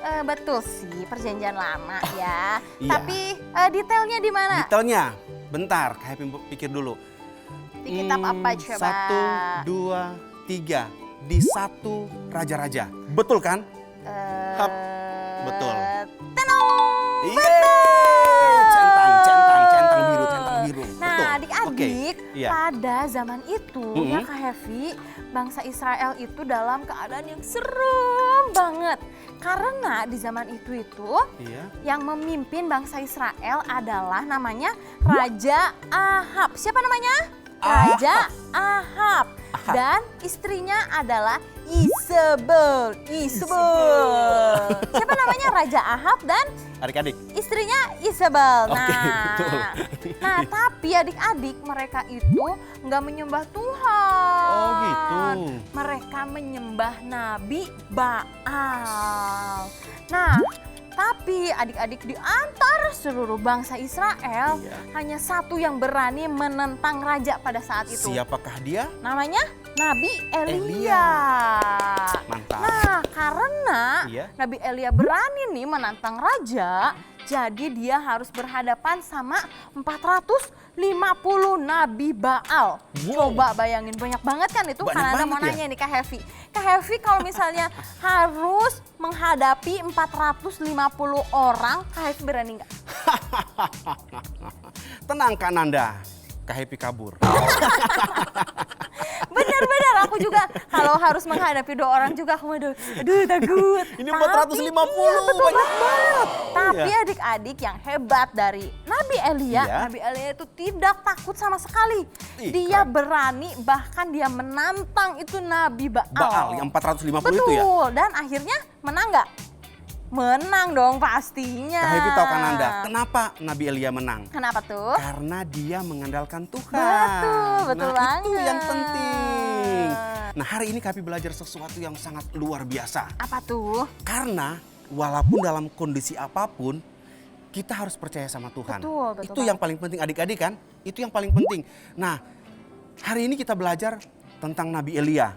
Betul sih, perjanjian lama ya. Iya. Tapi detailnya di mana? Detailnya, bentar, Kak Happy pikir dulu. Di kitab apa coba? 1, 2, 3. Di 1 Raja-Raja. Betul kan? Betul. Tenong! Centang biru. Nah, Betul. adik-adik, Oke, iya. pada zaman itu ya Kak Hevi, bangsa Israel itu dalam keadaan yang serem banget. Karena di zaman itu Iya. yang memimpin bangsa Israel adalah namanya Raja Ahab. Siapa namanya? Raja Ahab. Dan istrinya adalah Isabel. Siapa namanya? Raja Ahab dan Adik-adik. istrinya Isabel. Oke, betul. Nah, tapi adik-adik mereka itu nggak menyembah Tuhan. Oh gitu. Mereka menyembah Nabi Baal. Nah, tapi adik-adik di antara seluruh bangsa Israel hanya satu yang berani menentang raja pada saat itu. Siapakah dia? Namanya Nabi Elia. Mantap. Nah, karena Iya. Nabi Elia berani nih menantang raja, jadi dia harus berhadapan sama 450 Nabi Baal. Coba bayangin, banyak banget kan itu. Banyak Karena Anda mau banget ya? nanya nih Kak Hevi. Kak Hevi kalau misalnya harus menghadapi 450 orang, Kak Hevi berani nggak? Tenang Kak Nanda. Kak Happy kabur. Benar-benar aku juga kalau harus menghadapi 2 orang juga aku aduh takut. Ini 450, Iya, betul banyak banget. Tapi Iya. adik-adik yang hebat dari Nabi Elia, Iya. Nabi Elia itu tidak takut sama sekali. Ih, Dia berani, bahkan dia menantang itu Nabi Baal. Baal yang 450 Betul. itu ya? Dan akhirnya menang nggak? Menang dong pastinya. Kak Happy tahu kan Anda, kenapa Nabi Elia menang? Kenapa tuh? Karena dia mengandalkan Tuhan. Betul Nah, itu banget. yang penting. Nah, hari ini Kak Happy belajar sesuatu yang sangat luar biasa. Apa tuh? Karena walaupun dalam kondisi apapun, kita harus percaya sama Tuhan. Betul Itu yang paling penting adik-adik kan? Itu yang paling penting. Nah, hari ini kita belajar tentang Nabi Elia.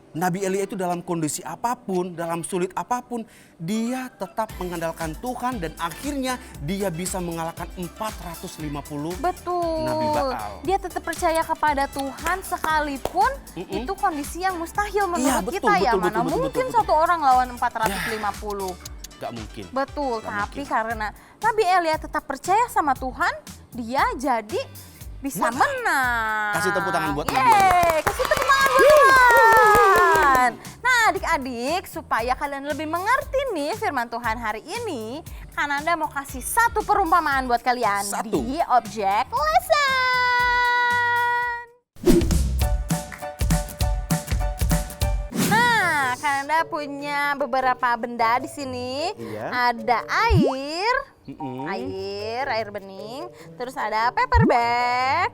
Nabi Elia itu dalam kondisi apapun, dalam sulit apapun, dia tetap mengandalkan Tuhan dan akhirnya dia bisa mengalahkan 450 Betul. Nabi Baal. Dia tetap percaya kepada Tuhan sekalipun itu kondisi yang mustahil menurut betul, kita ya. betul, Mana betul, mungkin betul. satu orang lawan 450. Gak mungkin. Betul, Gak tapi mungkin. karena Nabi Elia tetap percaya sama Tuhan, dia jadi bisa menang. Kasih tepuk tangan buat Nabi Yeay, kasih tepuk tangan buat Tuhan. Nah adik-adik, supaya kalian lebih mengerti nih firman Tuhan hari ini, kan Anda mau kasih 1 perumpamaan buat kalian di Object Lesson. Nah, kan Anda punya beberapa benda di sini. Iya. Ada air bening. Terus ada paper bag,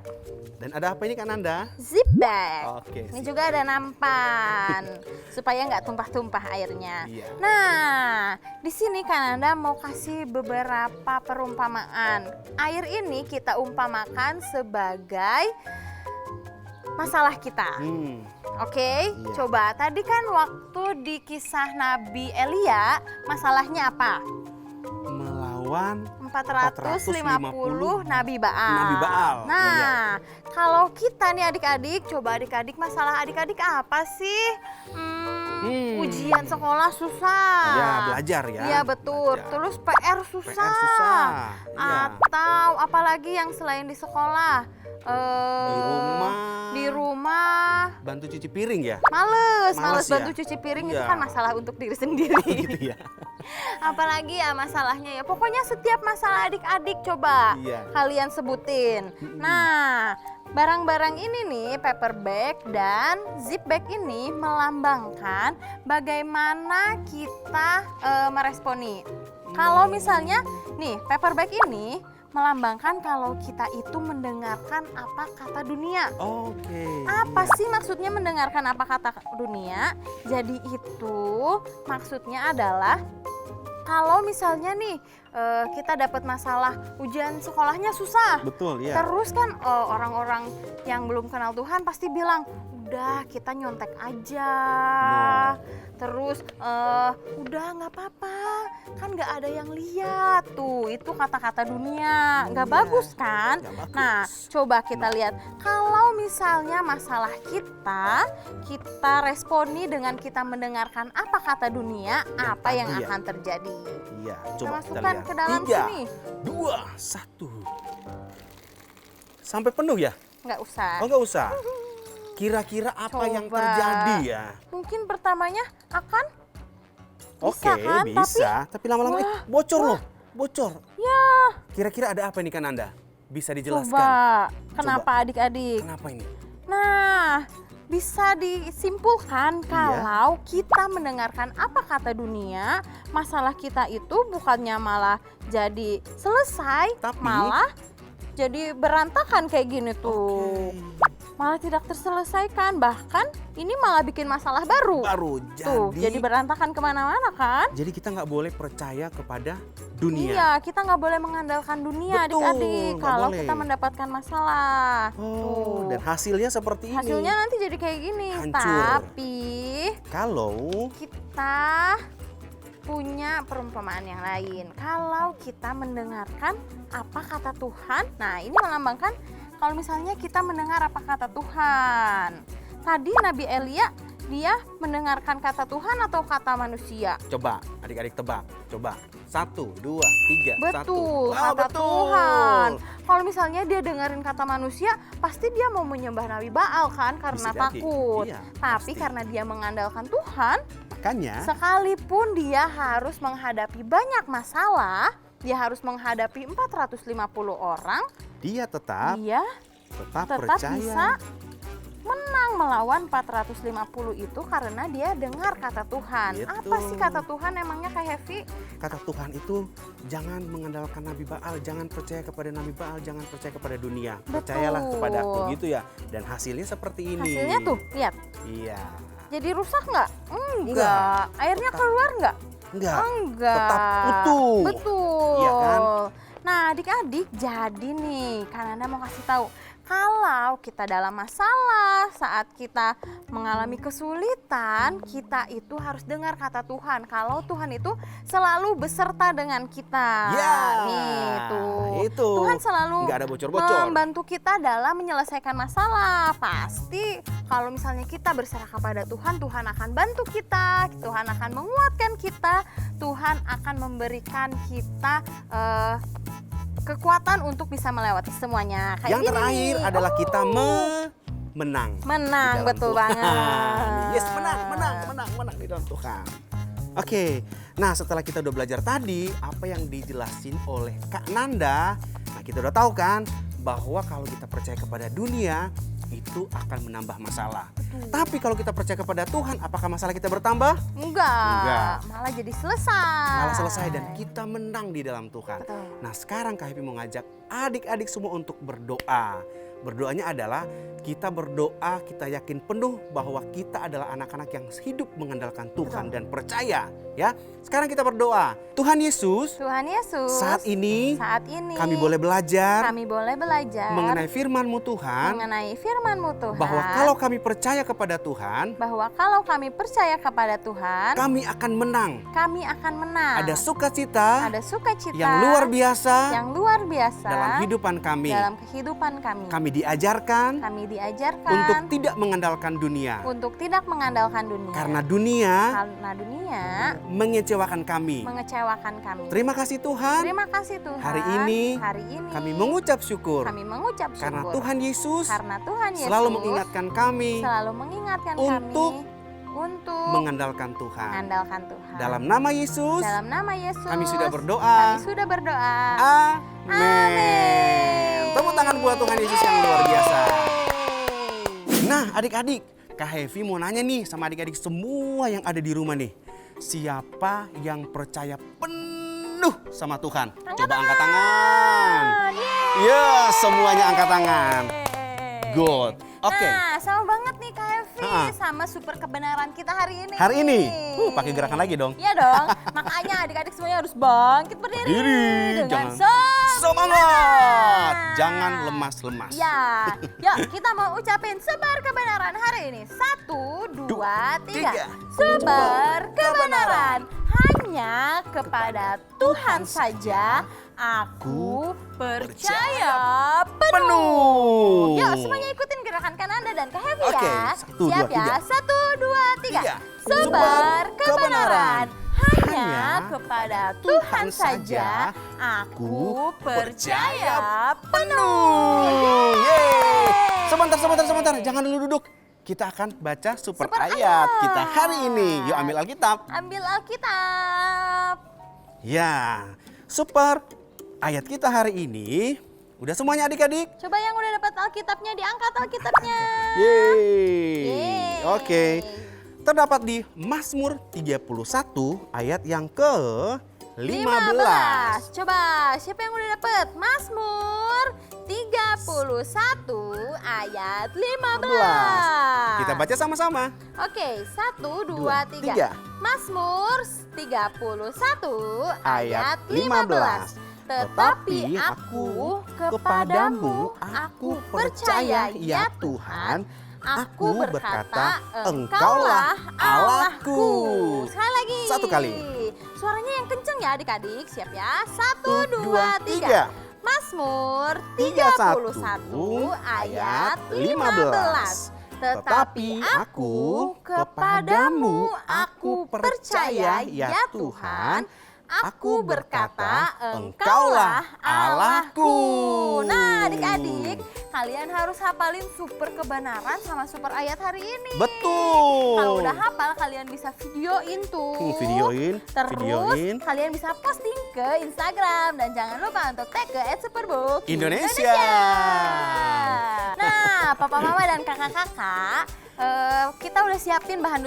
Dan ada apa ini Kak Nanda? zip bag. Oke, Ini zip juga ada nampan supaya nggak tumpah-tumpah airnya. Iya. Nah, di sini kan Anda mau kasih beberapa perumpamaan. Air ini kita umpamakan sebagai masalah kita. Oke, coba tadi kan waktu di kisah Nabi Elia, masalahnya apa? Melawan 450 Nabi Baal. Nabi Baal. Nah, kalau kita nih adik-adik, coba adik-adik masalah adik-adik apa sih? Ujian sekolah susah. Ya, belajar ya. Iya betul. Belajar. Terus PR susah. PR susah. Iya. Atau apalagi yang selain di sekolah? Di rumah. Bantu cuci piring ya? Males Males bantu ya? cuci piring itu Iya. kan masalah untuk diri sendiri. Gitu ya. Apalagi ya masalahnya ya. Pokoknya setiap masalah adik-adik coba Iya. kalian sebutin. Nah, Barang-barang ini nih, paper bag dan zip bag ini melambangkan bagaimana kita meresponi. Kalau misalnya nih, paper bag ini melambangkan kalau kita itu mendengarkan apa kata dunia. Oke. Apa sih maksudnya mendengarkan apa kata dunia? Jadi itu maksudnya adalah kalau misalnya nih kita dapat masalah ujian sekolahnya susah. Betul, ya. Terus kan orang-orang yang belum kenal Tuhan pasti bilang, udah kita nyontek aja. Terus udah nggak apa-apa, kan nggak ada yang lihat tuh, itu kata-kata dunia, nggak bagus kan? Nah, coba kita lihat, kalau misalnya masalah kita responi dengan kita mendengarkan apa kata dunia, apa yang akan terjadi? Iya, Kita coba kita masukkan lihat. ke dalam 3, sini. 2, 1. Sampai penuh ya? Nggak usah. Oh, nggak usah. Kira-kira apa yang terjadi ya? Mungkin pertamanya akan Oke, bisa. Tapi lama-lama bocor loh. Bocor. Ya. Kira-kira ada apa ini kan Anda? Bisa dijelaskan? Coba, kenapa adik-adik? Kenapa ini? Nah, bisa disimpulkan kalau kita mendengarkan apa kata dunia, masalah kita itu bukannya malah jadi selesai, malah jadi berantakan kayak gini tuh. Malah tidak terselesaikan, bahkan ini malah bikin masalah baru. Jadi berantakan kemana-mana kan? Jadi kita nggak boleh percaya kepada dunia. Iya, kita nggak boleh mengandalkan dunia adik-adik kalau kita mendapatkan masalah. Dan hasilnya seperti ini. Hasilnya nanti jadi kayak gini. Hancur. Tapi kalau kita punya perumpamaan yang lain. Kalau kita mendengarkan apa kata Tuhan, nah ini melambangkan kalau misalnya kita mendengar apa kata Tuhan. Tadi Nabi Elia, dia mendengarkan kata Tuhan atau kata manusia? Coba adik-adik tebak. Coba 1, 2, 3, 1. Betul, kata Tuhan. Kalau misalnya dia dengerin kata manusia, pasti dia mau menyembah Nabi Baal kan karena takut. Iya, tapi karena dia mengandalkan Tuhan, makanya sekalipun dia harus menghadapi banyak masalah, dia harus menghadapi 450 orang, dia tetap percaya. bisa menang melawan 450 itu karena dia dengar kata Tuhan. Gitu. Apa sih kata Tuhan emangnya Kak Hevi? Kata Tuhan itu jangan mengandalkan Nabi Baal, jangan percaya kepada Nabi Baal, jangan percaya kepada dunia. Percayalah kepada aku gitu ya. Dan hasilnya seperti ini. Hasilnya tuh, lihat. Iya. Jadi rusak nggak? Enggak. Airnya keluar nggak? Enggak. Tetap utuh. Betul. Iya kan? Nah adik-adik, jadi nih kan Anda mau kasih tahu, kalau kita dalam masalah, saat kita mengalami kesulitan, kita itu harus dengar kata Tuhan. Kalau Tuhan itu selalu beserta dengan kita. Ya, nih tuh. Itu. Tuhan selalu nggak ada bocor-bocor. membantu kita dalam menyelesaikan masalah. Pasti kalau misalnya kita berserah kepada Tuhan, Tuhan akan bantu kita, Tuhan akan menguatkan kita, Tuhan akan memberikan kita kekuatan untuk bisa melewati semuanya. Kayak Yang gini terakhir nih. adalah kita menang. Menang, betul banget. Yes, menang di dalam Tuhan. Oke, nah setelah kita udah belajar tadi apa yang dijelasin oleh Kak Nanda, nah kita udah tahu kan bahwa kalau kita percaya kepada dunia itu akan menambah masalah. Tapi kalau kita percaya kepada Tuhan, apakah masalah kita bertambah? Enggak. Malah jadi selesai. Malah selesai dan kita menang di dalam Tuhan. Nah sekarang Kak Happy mau ngajak adik-adik semua untuk berdoa. Berdoanya adalah kita berdoa, kita yakin penuh bahwa kita adalah anak-anak yang hidup mengandalkan Tuhan dan percaya. Ya, sekarang kita berdoa. Tuhan Yesus, saat ini kami boleh belajar, mengenai firman-Mu Tuhan, bahwa kalau kami percaya kepada Tuhan, kami akan menang. Ada sukacita, yang luar biasa, dalam kehidupan kami. Kami diajarkan, untuk tidak mengandalkan dunia. Karena dunia mengecewakan kami. Terima kasih Tuhan. Hari ini kami mengucap syukur. Karena Tuhan Yesus selalu mengingatkan kami untuk mengandalkan Tuhan. Dalam nama Yesus, kami sudah berdoa. Amin. Tepuk tangan buat Tuhan Yesus yang luar biasa. Nah adik-adik, Kak Hevi mau nanya nih sama adik-adik semua yang ada di rumah nih. Siapa yang percaya penuh sama Tuhan? Coba angkat tangan. Ya, semuanya angkat tangan. Good. Oke. Nah, sama banget nih Kak Hevi sama super kebenaran kita hari ini. Hari ini? Pakai gerakan lagi dong. Iya dong. Makanya adik-adik semuanya harus bangkit berdiri dengan semangat. Jangan lemas-lemas. Ya. Yuk, kita mau ucapin sebar kebenaran hari ini. 1, 2, 3. Sebar kebenaran. Hanya kepada Tuhan saja aku percaya penuh. Yuk, semuanya ikutin gerakan Kananda dan Kak Hevi ya. Siap ya? 1, 2, 3. Sebar kebenaran. Hanya kepada Tuhan saja aku percaya penuh. Yeay. Sebentar. Jangan dulu duduk. Kita akan baca super ayat kita hari ini. Yuk ambil Alkitab. Ambil Alkitab. Ya, super ayat kita hari ini. Udah semuanya adik-adik? Coba yang udah dapat Alkitabnya diangkat Alkitabnya. Yeay. Oke. Terdapat di Mazmur 31 ayat yang ke-15. Coba siapa yang udah dapat? Mazmur 31 ayat 15. Kita baca sama-sama. Oke, 1, 2, 3. Mazmur 31 ayat 15. Tetapi aku kepadamu aku percaya ya Tuhan. Aku berkata, Engkaulah Allahku. Sekali lagi. Satu kali. Suaranya yang kenceng ya adik-adik. Siap ya? 1, 2, 3. Mazmur 31 ayat 15. Tetapi aku kepadamu aku percaya ya Tuhan. Aku berkata, Engkaulah Allahku. Nah adik-adik, kalian harus hafalin super kebenaran sama super ayat hari ini. Betul. Kalau udah hafal, kalian bisa videoin tuh. Terus kalian bisa posting ke Instagram. Dan jangan lupa untuk tag ke @superbook Indonesia. Nah, papa mama dan kakak-kakak, kita udah siapin bahan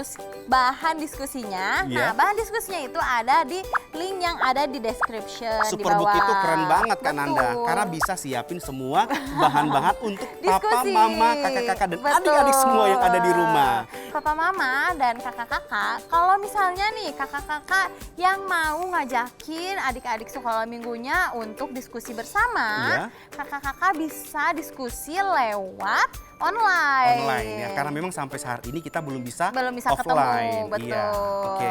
diskusinya. Nah, bahan diskusinya itu ada di link yang ada di description di bawah. Superbook itu keren banget kan Anda, karena bisa siapin semua bahan-bahan untuk papa, mama, kakak-kakak dan adik-adik semua yang ada di rumah. Papa, mama dan kakak-kakak, kalau misalnya nih kakak-kakak yang mau ngajakin adik-adik sekolah minggunya untuk diskusi bersama, kakak-kakak bisa diskusi lewat online ya, karena memang sampai saat ini kita belum bisa ketemu, offline. betul. Iya. Oke.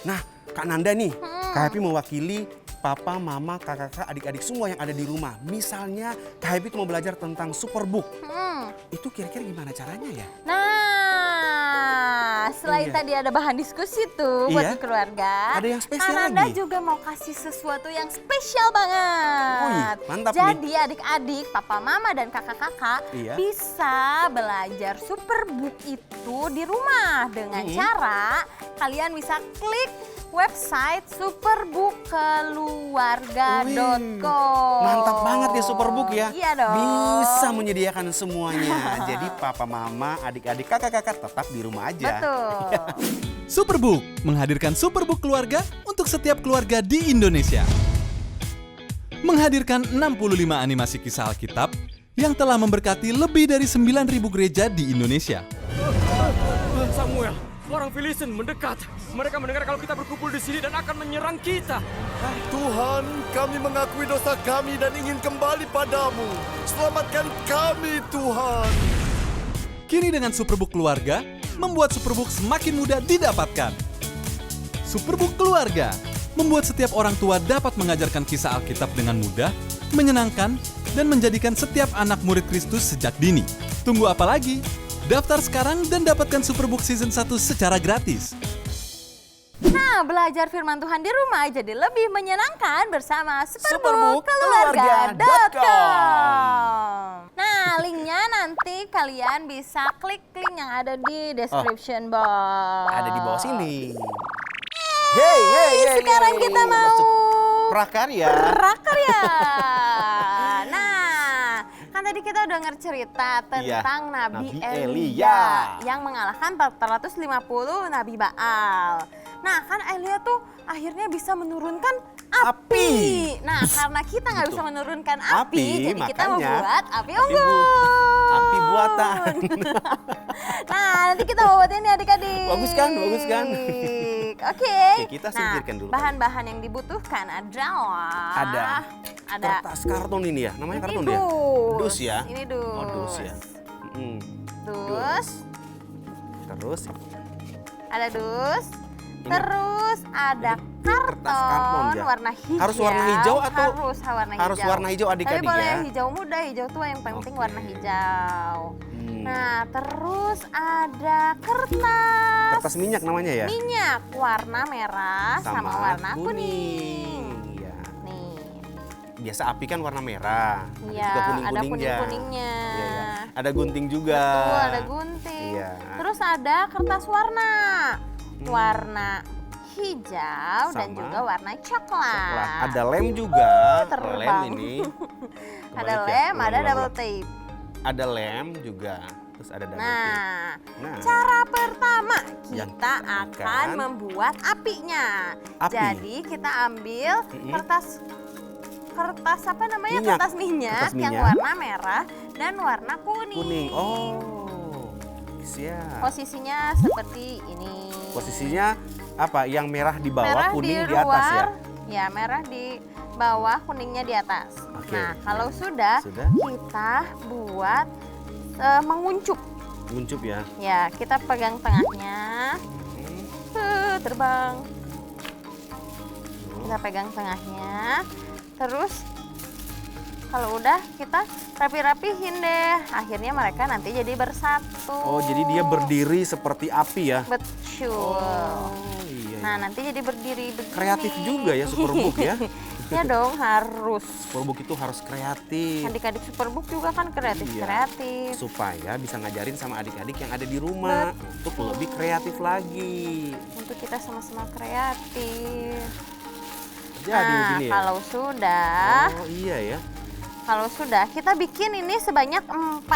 Nah, Kak Nanda nih, Kak Happy mewakili papa, mama, kakak-kakak, adik-adik semua yang ada di rumah. Misalnya Kak Happy itu mau belajar tentang Superbook. Itu kira-kira gimana caranya ya? Nah, selain tadi ada bahan diskusi tuh buat di keluarga. Ada yang spesial lagi. Nanda juga mau kasih sesuatu yang spesial banget. Mantap Jadi adik-adik, papa, mama dan kakak-kakak bisa belajar Superbook itu di rumah dengan cara kalian bisa klik website superbookkeluarga.com. Mantap banget ya Superbook ya. Iya dong. Bisa menyediakan semuanya. Jadi papa, mama, adik-adik, kakak-kakak tetap di rumah aja. Betul. Superbook menghadirkan Superbook keluarga untuk setiap keluarga di Indonesia. Menghadirkan 65 animasi kisah Alkitab yang telah memberkati lebih dari 9.000 gereja di Indonesia. Samuel, orang Filistin mendekat. Mereka mendengar kalau kita berkumpul di sini dan akan menyerang kita. Tuhan, kami mengakui dosa kami dan ingin kembali padamu. Selamatkan kami, Tuhan. Kini dengan Superbook keluarga, membuat Superbook semakin mudah didapatkan. Superbook keluarga membuat setiap orang tua dapat mengajarkan kisah Alkitab dengan mudah, menyenangkan, dan menjadikan setiap anak murid Kristus sejak dini. Tunggu apa lagi? Daftar sekarang dan dapatkan Superbook Season 1 secara gratis. Nah, belajar firman Tuhan di rumah jadi lebih menyenangkan bersama superbookkeluarga.com. Nah, linknya nanti kalian bisa klik link yang ada di description box. Ada di bawah sini. Sekarang kita mau prakarya. Nah, kan tadi tadi kita udah cerita tentang Nabi Nabi Elia Elia yang mengalahkan 450 Nabi Baal. Nah, kan Elia tuh akhirnya bisa menurunkan api. Nah, karena kita nggak bisa menurunkan api, jadi kita membuat api unggun. Api buatan. Nah, nanti kita mau buat ini adik-adik. Bagus kan? Oke. Kita singkirkan dulu. Bahan-bahan yang dibutuhkan adalah ada kertas karton ini ya, namanya karton dus. ya? Dus ya? Ini dus. Oh, dus ya. Dus. Terus? Ada dus. Ini. Terus ada karton ya? warna hijau. Harus warna hijau atau harus warna hijau. adik-adik Tapi boleh ya? hijau muda, hijau tua, yang penting warna hijau. Nah, terus ada Kertas minyak namanya ya? Minyak warna merah sama warna kuning. Iya. Nih. Biasa api kan warna merah. Iya, ada kuning-kuningnya. Iya. Ada gunting juga. Betul, ada gunting. Iya. Terus ada kertas warna. Warna hijau dan juga warna coklat. Ada lem juga. Terbang. Lem ini. Ada lem, ada double tape. Ada lem juga. Terus ada double tape. Nah, cara pertama kita akan membuat apinya. Jadi kita ambil kertas apa namanya? Kertas minyak yang warna merah dan warna kuning. Oh, siap. Posisinya seperti ini. Posisinya apa? Yang merah di bawah, merah kuning di di atas ya? Ya, merah di bawah, kuningnya di atas. Nah, kalau sudah kita buat menguncup. Menguncup ya? Ya, kita pegang tengahnya. Terbang. Kita pegang tengahnya. Terus kalau udah kita rapi-rapihin deh. Akhirnya mereka nanti jadi bersatu. Oh, jadi dia berdiri seperti api ya? Betul. Oh, iya. Nah, nanti jadi berdiri begini. Kreatif juga ya Superbook ya? Ya dong, harus. Superbook itu harus kreatif. Adik-adik Superbook juga kan kreatif-kreatif. Supaya bisa ngajarin sama adik-adik yang ada di rumah. Untuk lebih kreatif lagi. Untuk kita sama-sama kreatif. Jadi begini ya? Kalau sudah. Oh iya ya. Kalau sudah, kita bikin ini sebanyak 4.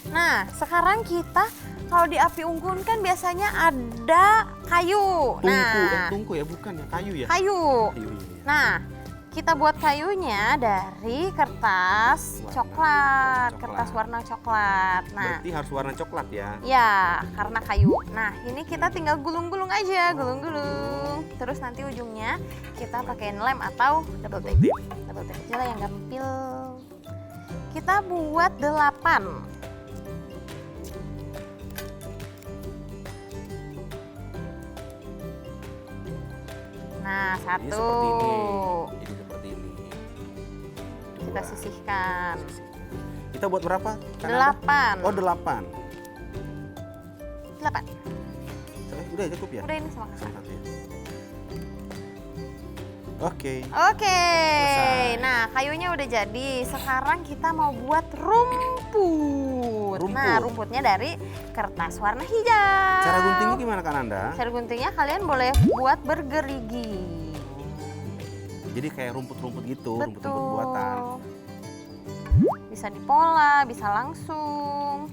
Nah, sekarang kita kalau di api unggun kan biasanya ada kayu. Tungku ya, bukan ya, kayu ya? Kayu. Iya. Nah, kita buat kayunya dari kertas coklat, kertas warna coklat. Nah, berarti harus warna coklat ya? Ya, karena kayu. Nah, ini kita tinggal gulung-gulung aja, gulung-gulung. Terus nanti ujungnya kita pakai lem atau double tape. Double tape aja lah yang gampil. Kita buat 8. Nah, 1. Jadi seperti ini. Kita sisihkan. Kita buat berapa? 8. Oh, 8. 8. Udah cukup ya? Udah, ini sama. Oke. Nah kayunya udah jadi. Sekarang kita mau buat rumput. Nah, rumputnya dari kertas warna hijau. Cara guntingnya gimana Kak Nanda? Cara guntingnya kalian boleh buat bergerigi. Jadi kayak rumput-rumput gitu, rumput-rumput buatan. Bisa dipola, bisa langsung.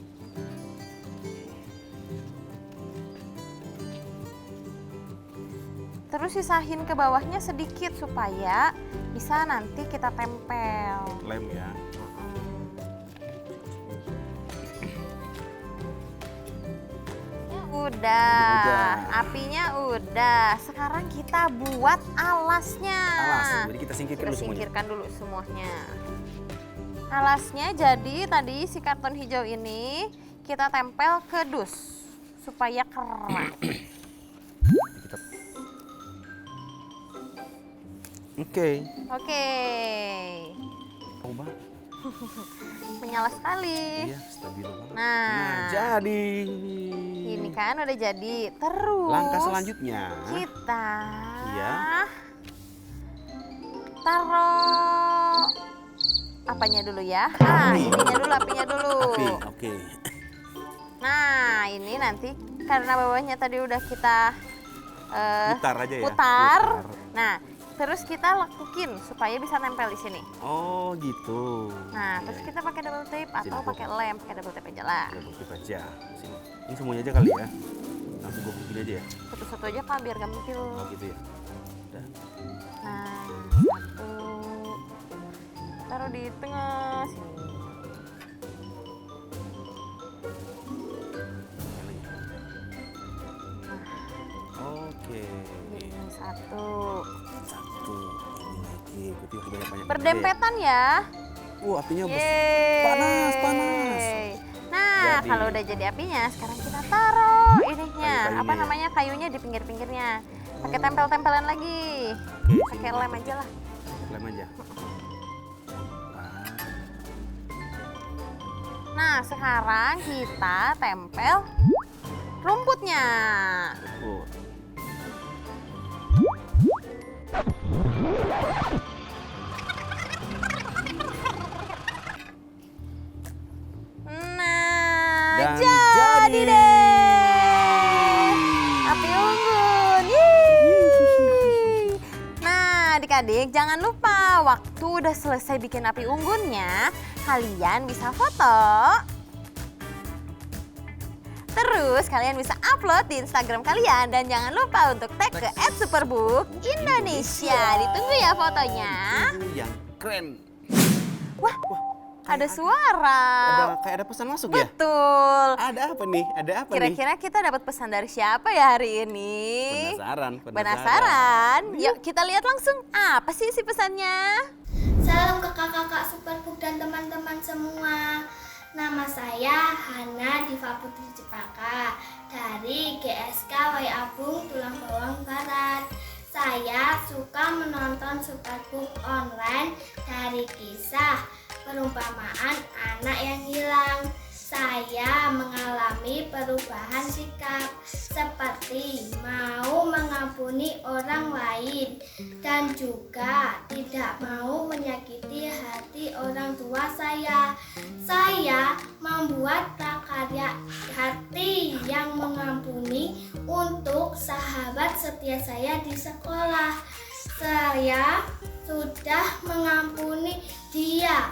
Terus sisahin ke bawahnya sedikit supaya bisa nanti kita tempel. Lem ya. Udah, apinya udah. Sekarang kita buat alasnya. Jadi kita singkirkan dulu semuanya. Alasnya jadi tadi si karton hijau ini kita tempel ke dus supaya keras. Oke. Coba. Menyala sekali. Iya, stabil banget. Nah, jadi. Ini kan udah jadi. Terus langkah selanjutnya kita taruh apanya dulu ya? Apinya dulu. Oke. Nah, ini nanti karena bawahnya tadi udah kita putar aja ya. Putar. Nah, Terus kita lekukin supaya bisa nempel di sini. Oh gitu. Nah, terus kita pakai double tape atau pakai lem, pakai double tape aja lah. Double tape aja. Sini. Ini semuanya aja kali ya. Langsung gue bikin aja ya. Satu-satu aja Kak, biar gak mikil. Oh gitu ya. Udah. Nah, satu. Taruh di tengah sini. Oke. Ini satu. Satu. Ini lagi. Gue banyak-banyak. Berdempetan ya. Apinya Yeay. panas. Nah, Jadi. kalau udah jadi apinya, sekarang kita taruh ininya, Kayu-kayunya ya? namanya kayunya di pinggir-pinggirnya. Pakai tempel-tempelan lagi. Pakai lem aja lah. Lem aja. Nah, sekarang kita tempel rumputnya. Nah, Dan jadi deh. Api unggun. Yeay. Nah, adik-adik jangan lupa waktu udah selesai bikin api unggunnya, kalian bisa foto. Terus kalian bisa upload di Instagram kalian dan jangan lupa untuk tag ke @superbook_Indonesia. Ditunggu ya fotonya. Yang keren. Wah, ada suara. Kayak ada pesan masuk ya? Betul. Ada apa nih? Kira-kira kita dapat pesan dari siapa ya hari ini? Penasaran? Yuk kita lihat langsung. Apa sih isi pesannya? Salam kakak-kakak Superbook dan teman-teman semua. Nama saya Hana Diva Putri Cepaka dari GSK Wai Abung Tulang Bawang Barat. Saya suka menonton Superbook online dari kisah perumpamaan anak yang hilang. Saya mengalami perubahan sikap seperti mau mengampuni orang lain dan juga tidak mau menyakiti hati orang tua saya. Saya membuat prakarya hati yang mengampuni untuk sahabat setia saya di sekolah. Saya sudah mengampuni dia.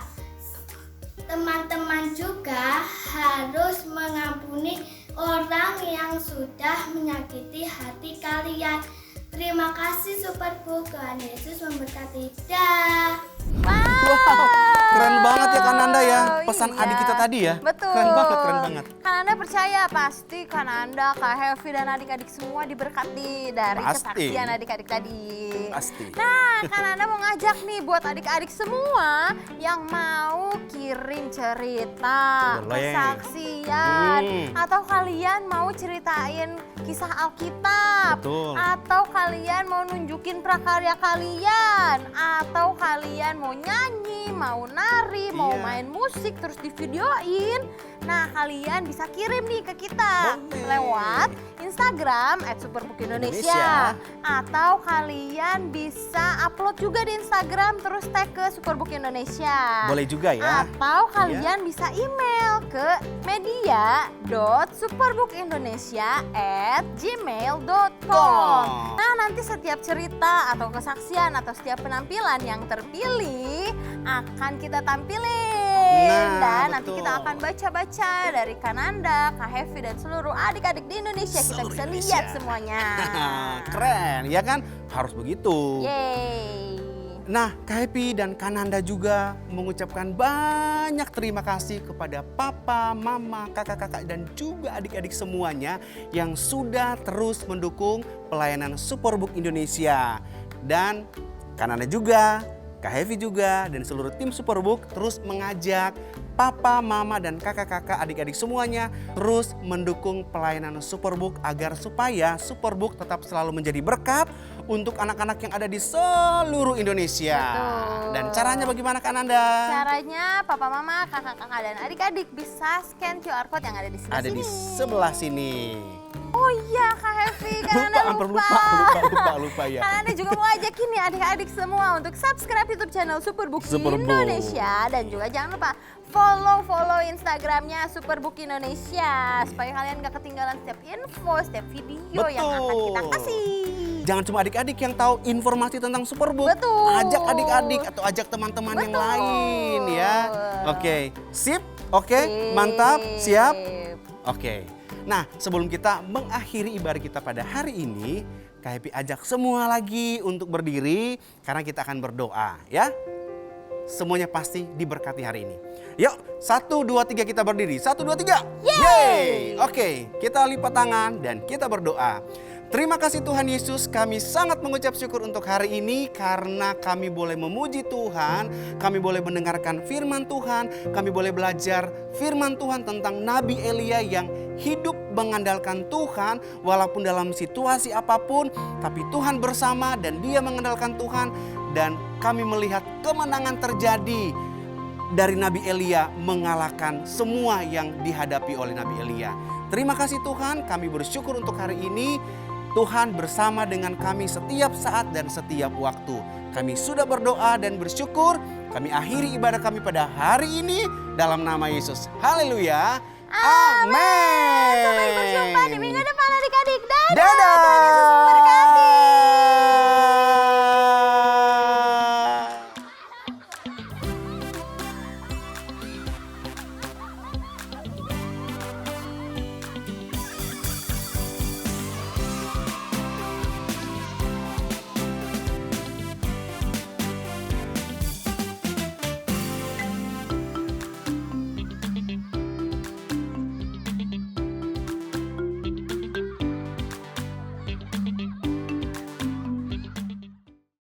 Teman-teman juga harus mengampuni orang yang sudah menyakiti hati kalian. Terima kasih Superbook, Tuhan Yesus memberkati. Dah. Wow, keren banget ya Kananda ya, pesan iya. adik kita tadi ya. Betul. Keren banget. Kananda percaya pasti Kananda, Kak Hevi dan adik-adik semua diberkati dari kesaksian adik-adik tadi. Pasti. Nah, Kananda mau ngajak nih buat adik-adik semua yang mau kirim cerita, kesaksian, atau kalian mau ceritain kisah Alkitab, atau kalian mau nunjukin prakarya kalian, atau kalian mau nyanyi, mau nari, mau main musik terus divideoin. Nah, kalian bisa kirim nih ke kita lewat Instagram @superbookindonesia, atau kalian bisa upload juga di Instagram terus tag ke Superbook Indonesia. Boleh juga ya. Atau kalian bisa email ke media.superbookindonesia@gmail.com. Nah, nanti setiap cerita atau kesaksian atau setiap penampilan yang terpilih akan kita tampilin. Dan nanti kita akan baca-baca dari Kananda, Kak Hevi dan seluruh adik-adik di Indonesia. Kita bisa lihat semuanya. Keren, ya kan? Harus begitu. Yeay. Nah, Kak Hevi dan Kananda juga mengucapkan banyak terima kasih kepada papa, mama, kakak-kakak dan juga adik-adik semuanya yang sudah terus mendukung pelayanan Superbook Indonesia. Dan Kananda juga, Kak Hevi juga, dan seluruh tim Superbook terus mengajak papa, mama, dan kakak-kakak, adik-adik semuanya terus mendukung pelayanan Superbook agar supaya Superbook tetap selalu menjadi berkat untuk anak-anak yang ada di seluruh Indonesia. Betul. Dan caranya bagaimana Kak Nanda? Caranya papa, mama, kakak-kakak, dan adik-adik bisa scan QR Code yang ada di sebelah Ada sini. di sebelah sini. Oh iya Kak Hevi, Kananda lupa ya. Kananda juga mau ajakin nih adik-adik semua untuk subscribe YouTube channel Superbook Indonesia. Dan juga jangan lupa follow Instagramnya Superbook Indonesia supaya kalian gak ketinggalan setiap info, setiap video yang akan kita kasih. jangan cuma adik-adik yang tahu informasi tentang Superbook. Betul. Ajak adik-adik atau ajak teman-teman yang lain ya. Oke, sip? Oke, mantap, siap? Oke. Nah, sebelum kita mengakhiri ibadah kita pada hari ini, Kak Happy ajak semua lagi untuk berdiri karena kita akan berdoa ya. Semuanya pasti diberkati hari ini. Yuk, 1, 2, 3 kita berdiri. 1, 2, 3. Yeay! Oke, kita lipat tangan dan kita berdoa. Terima kasih Tuhan Yesus, kami sangat mengucap syukur untuk hari ini karena kami boleh memuji Tuhan, kami boleh mendengarkan firman Tuhan, kami boleh belajar firman Tuhan tentang Nabi Elia yang hidup mengandalkan Tuhan walaupun dalam situasi apapun, tapi Tuhan bersama dan dia mengandalkan Tuhan dan kami melihat kemenangan terjadi dari Nabi Elia mengalahkan semua yang dihadapi oleh Nabi Elia. Terima kasih Tuhan, kami bersyukur untuk hari ini. Tuhan bersama dengan kami setiap saat dan setiap waktu. Kami sudah berdoa dan bersyukur. Kami akhiri ibadah kami pada hari ini dalam nama Yesus. Haleluya. Amin. Sampai berjumpa di minggu depan adik-adik. Dadah. Dadah. Tuhan Yesus memberkati.